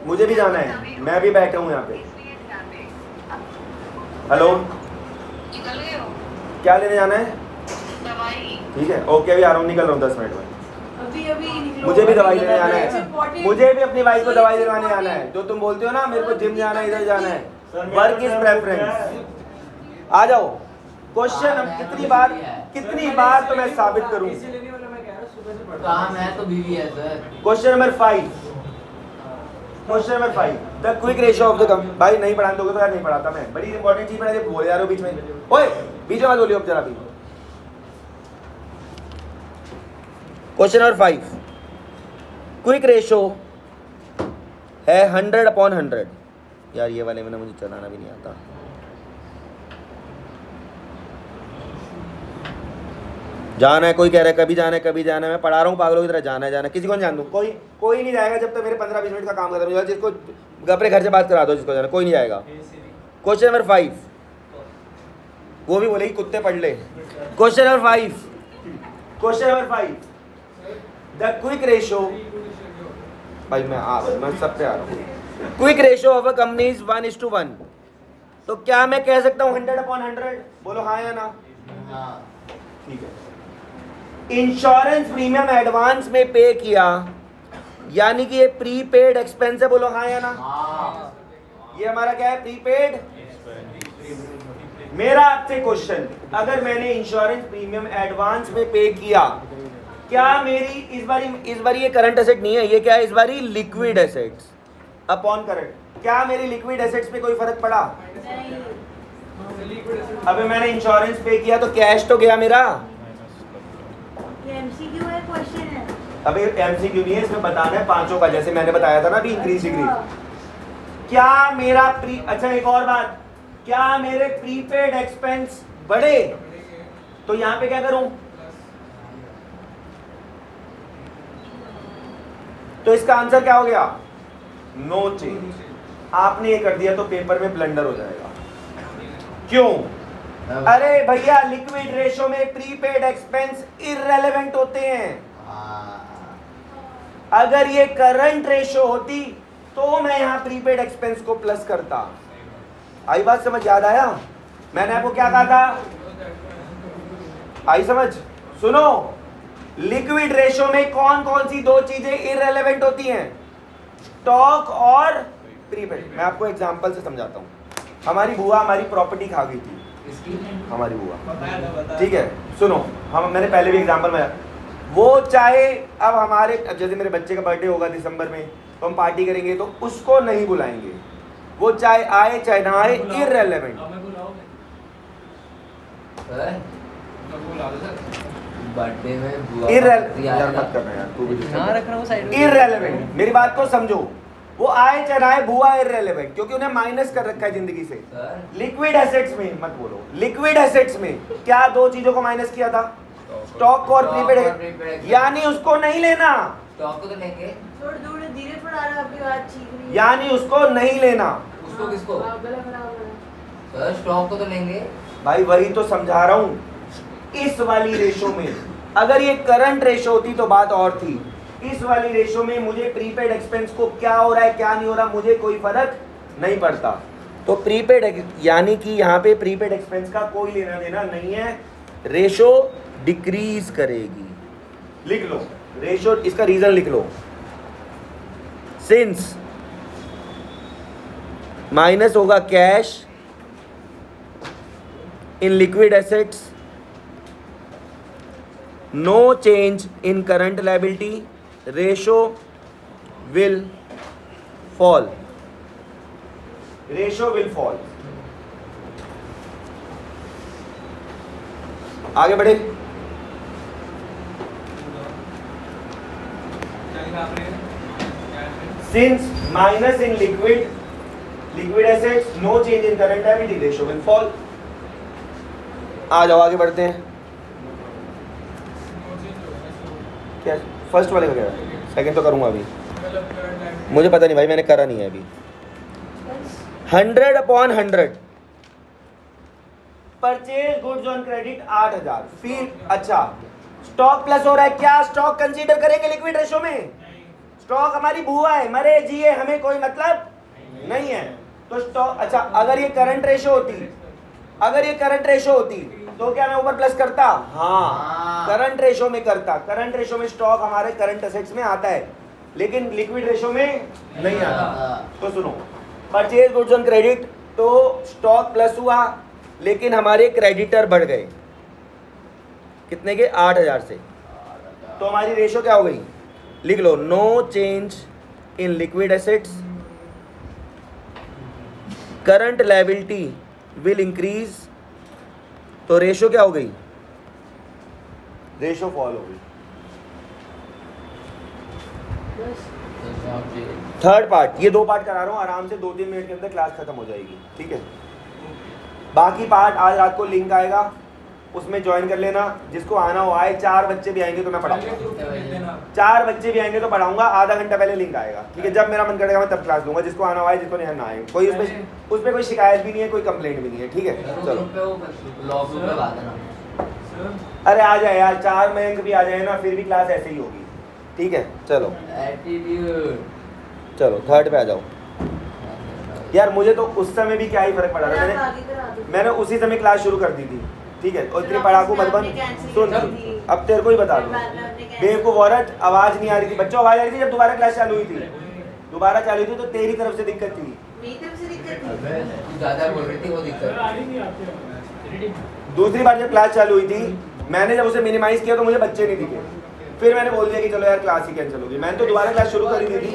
मुझे भी जाना है, मैं भी बैठा हूँ यहाँ पे। हेलो, निकल गए हो? क्या लेने जाना है? दवाई। ठीक है, ओके, अभी आ रहा हूँ, निकल रहा हूँ 10 मिनट में। अभी निकलो। मुझे भी दवाई लेने जाना It's है, important. मुझे भी अपनी वाइफ को So दवाई it's दिलवाने important. जाना है। जो तुम बोलते हो ना मेरे को जिम जाना है, इधर जाना है, सर, मेरे वर्क को इज क्या प्रेफरेंस। आ जाओ, क्वेश्चन हम कितनी बार तो मैं साबित करूँ। इसी लेने वाला मैं कह रहा हूँ, सुबह से पढ़ता काम है तो बीवी है sir. Question number 5, the quick ratio of the कम। भाई नहीं पढ़ाने दोगे तो यार नहीं पढ़ाता मैं, बड़ी इंपॉर्टेंट चीज पढ़ा बोले जा रहे हो बीच में। ओए बीच में मत बोलियो अब जरा भी। क्वेश्चन नंबर 5, क्विक रेशियो है 100/100। यार ये वाले में ना मुझे चलाना भी नहीं आता। जाना है, कोई कह रहा है कभी जाना है, कभी जाना है। मैं पढ़ा रहा हूँ पागलों की तरह, जाना है, किसी को नहीं जान दूँ। कोई नहीं जाएगा जब तक मेरे 15-20 मिनट का काम खत्म हो जाए। जिसको अपने घर से बात करा दो, जिसको जाना, कोई नहीं जाएगा। क्वेश्चन नंबर 5, वो भी बोलेगी कुत्ते पढ़ ले। Question number 5, the quick ratio. भाई मैं सब पे आ रहा हूँ। Quick ratio of a company is 1:1। तो क्या मैं कह सकता हूँ 100/100? बोलो हाँ या ना। हाँ। ठीक है। इंश्योरेंस प्रीमियम एडवांस में पे किया, यानी कि ये प्रीपेड एक्सपेंस है। बोलो हाँ या ना। हाँ। ये हमारा क्या है? प्रीपेड। मेरा आपसे क्वेश्चन, अगर मैंने इंश्योरेंस प्रीमियम एडवांस में पे किया, क्या मेरी इस बारी ये करंट एसेट नहीं है, ये क्या है इस बारी? Liquid assets upon current. क्या मेरी लिक्विड एसेट्स पे कोई फर्क पड़ा? अबे मैंने इंश्योरेंस पे किया तो कैश तो गया मेरा। एमसीक्यू है, क्वेश्चन है। अबे एमसीक्यू नहीं है, इसमें बताना है पांचों का, जैसे मैंने बताया था ना अभी इंक्रीज डिक्रीज। क्या मेरा अच्छा एक और बात, क्या मेरे प्रीपेड एक्सपेंस बढ़े? तो यहां पे क्या करूं? तो इसका आंसर क्या हो गया? No change. आपने ये कर दिया तो पेपर में ब्लंडर हो जाएगा। क्यों? अरे भैया लिक्विड रेशो में प्रीपेड एक्सपेंस इररेलेवेंट होते हैं। अगर ये करंट रेशो होती तो मैं यहां प्रीपेड एक्सपेंस को प्लस करता। आई बात समझ? याद आया मैंने आपको क्या कहा था? आई समझ? सुनो, लिक्विड रेशो में कौन कौन सी दो चीजें इररेलेवेंट होती हैं? स्टॉक और प्रीपेड। मैं आपको एग्जांपल से समझाता हूं। हमारी बुआ हमारी प्रॉपर्टी खा गई थी, हमारी बुआ, ठीक है। सुनो, मैंने पहले भी एग्जांपल में, वो चाहे अब हमारे, अब जैसे मेरे बच्चे का बर्थडे होगा दिसंबर में, तो हम पार्टी करेंगे, तो उसको नहीं बुलाएंगे। वो चाहे आए चाहे ना आए, इररेलेवेंट। बर्थडे में इररेलेवेंट। मेरी बात को समझो, वो आए चाहे ना आए, बुआ इररेलेवेंट, क्योंकि उन्हें माइनस कर रखा है जिंदगी से। लिक्विड एसेट्स में मत बोलो, लिक्विड एसेट्स में क्या दो चीजों को माइनस किया था? स्टॉक और प्रीपेड, यानी उसको नहीं लेना। स्टॉक को तो लेंगे, थोड़ा धीरे पढ़ा रहा, आपकी बात ठीक नहीं है। यानी उसको नहीं लेना। उसको किसको? आप गला खराब हो रहा है। सर स्टॉक को तो लेंगे। भाई वही तो समझा रहा हूं। इस वाली रेशो में अगर ये करंट रेशो होती तो बात और थी। इस वाली रेशो में मुझे प्रीपेड एक्सपेंस को क्या हो रहा है क्या नहीं हो रहा मुझे कोई फर्क नहीं पड़ता। तो प्रीपेड यानी कि यहाँ पे प्रीपेड एक्सपेंस का कोई लेना देना नहीं है। रेशो डिक्रीज करेगी। लिख लो रेशो, इसका रीजन लिख लो। सिंस माइनस होगा cash in liquid assets, no change in current liability, ratio will fall. Ratio will fall. आगे बढ़े। Since minus in liquid assets, no change in current liability, ratio will fall. आ जाओ आगे बढ़ते हैं। क्या फर्स्ट वाले का क्या है? सेकंड तो करूँगा अभी, मुझे पता नहीं भाई, मैंने करा नहीं है अभी। 100/100 परचेज गुड्स ऑन क्रेडिट 8000। फिर अच्छा स्टॉक प्लस हो रहा है, क्या स्टॉक कंसीडर करेंगे लिक्विड रेशो में? स्टॉक हमारी बुआ है, मरे जिए हमें कोई मतलब नहीं है। तो स्टॉक अच्छा, अगर ये करंट रेशो होती, अगर ये करंट रेशो होती तो क्या मैं ऊपर प्लस करता? हाँ, करंट रेशो में करता। करंट रेशो में स्टॉक हमारे करंट एसेट्स में आता है, लेकिन लिक्विड रेशो में नहीं आता। तो सुनो, परचेज गुड्स ऑन क्रेडिट तो स्टॉक प्लस हुआ, लेकिन हमारे क्रेडिटर बढ़ गए कितने के? 8000 से। तो हमारी रेशो क्या हो गई? लिख लो, no change in liquid assets, current liability will increase. तो रेशो क्या हो गई? रेशो फॉल हो गई। थर्ड पार्ट, ये 2 पार्ट करा रहा हूँ, आराम से 2-3 मिनट के अंदर क्लास खत्म हो जाएगी, ठीक है। बाकी पार्ट आज रात को लिंक आएगा, उसमें ज्वाइन कर लेना। जिसको आना हो आए, 4 बच्चे भी आएंगे तो मैं पढ़ाऊंगा, 4 बच्चे भी आएंगे तो पढ़ाऊंगा। आधा घंटा पहले लिंक आएगा, ठीक है। जब मेरा मन करेगा मैं तब क्लास दूंगा। जिसको आना हो आए, जिसको नहीं आना आए। कोई उसमें कोई शिकायत भी नहीं है, कोई कंप्लेंट भी नहीं है, ठीक है। चलो अरे आ जाए यार, 4 मयंक भी आ जाए ना, फिर भी क्लास ऐसे ही होगी, ठीक है। चलो चलो थर्ड पे आ जाओ। यार मुझे तो उस समय भी क्या ही फर्क पड़ा था, मैंने उसी समय क्लास शुरू कर दी थी, ठीक है। और इतनी पढ़ाकू मत बन। सुन, अब तेरे को ही बता दूं, बेवकूफ औरत, आवाज नहीं आ रही थी। बच्चों आवाज आ रही थी जब दोबारा क्लास चालू हुई थी, दोबारा चालू हुई थी तो तेरी तरफ से दिक्कत थी। मेरी तरफ से दिक्कत थी। बोल रही थी वो दिक्कत। दूसरी बार जब क्लास चालू हुई थी, मैंने जब उसे मिनिमाइज किया तो मुझे बच्चे नहीं दिखे। फिर मैंने बोल दिया कि चलो यार क्लास ही कैंसिल होगी। मैंने तो दोबारा क्लास शुरू कर दी थी।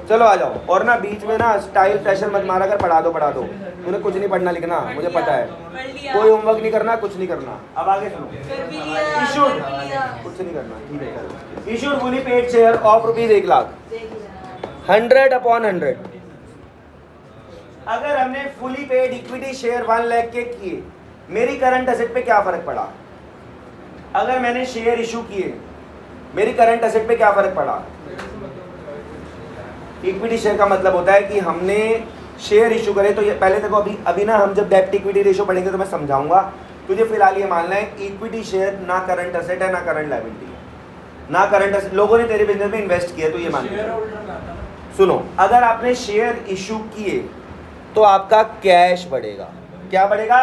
चलो आ जाओ। और ना बीच में ना स्टाइल प्रेशर मत मारा कर, पढ़ा दो। तूने कुछ नहीं पढ़ना लिखना, मुझे पता है। कोई होमवर्क नहीं करना, कुछ नहीं करना। अब आगे सुनो। इशूड कुछ नहीं करना, ठीक है। Issued fully paid share of ₹1 lakh 100/100। अगर हमने fully paid equity share 1 lakh के किए, मेरी करंट एसेट पे क्या फर्क पड़ा? अगर मैंने शेयर इशू किए, मेरी करंट एसेट पे क्या फर्क पड़ा? इक्विटी शेयर का मतलब होता है कि हमने शेयर इशू करे। तो ये पहले देखो, अभी ना हम जब डेब्ट इक्विटी रेशो पढ़ेंगे तो मैं समझाऊंगा। तुझे फिलहाल ये मानना है इक्विटी शेयर ना करंट एसेट है ना करंट लायबिलिटी है। ना करंट एसेट, लोगों ने तेरे बिजनेस में इन्वेस्ट किया तो ये मान सुनो, अगर आपने शेयर इशू किए तो आपका कैश बढ़ेगा। क्या बढ़ेगा?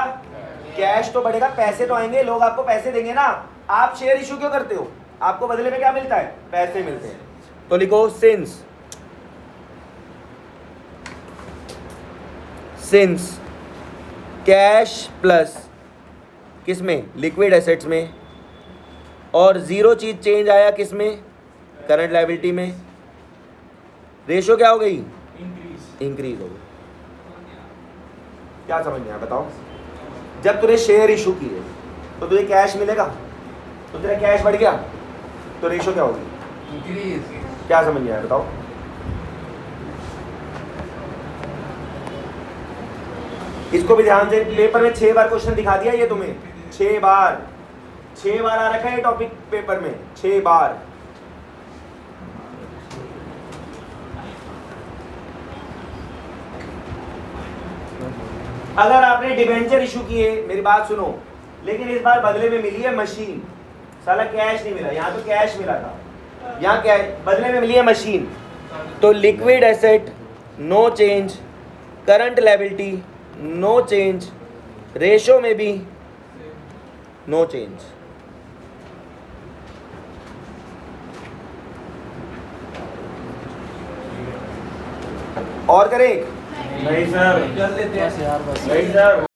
कैश तो बढ़ेगा, पैसे तो आएंगे, लोग आपको पैसे देंगे ना। आप शेयर इशू क्यों करते हो? आपको बदले में क्या मिलता है? पैसे मिलते हैं। तो लिखो सिंस कैश प्लस किसमें? लिक्विड एसेट्स में, और 0 चीज चेंज आया किसमें? करंट लायबिलिटी में। रेशो क्या हो गई? इंक्रीज हो गई। क्या समझ में आया बताओ? जब तूने शेयर इशू किए तो तुझे कैश मिलेगा, तो तेरा कैश बढ़ गया तो रेशो क्या होगी? इंक्रीज। क्या समझ में आया बताओ? इसको भी ध्यान से, पेपर में 6 बार क्वेश्चन दिखा दिया ये तुम्हें। 6 बार आ रखा है टॉपिक पेपर में, 6 बार। अगर आपने डिबेंचर इशू किए, मेरी बात सुनो, लेकिन इस बार बदले में मिली है मशीन, साला कैश नहीं मिला। यहाँ तो कैश मिला था, यहाँ क्या है? बदले में मिली है मशीन। तो liquid asset no change, current liability no change, ratio में भी नो चेंज। और करें? नहीं सर, कर लेते हैं नहीं सर।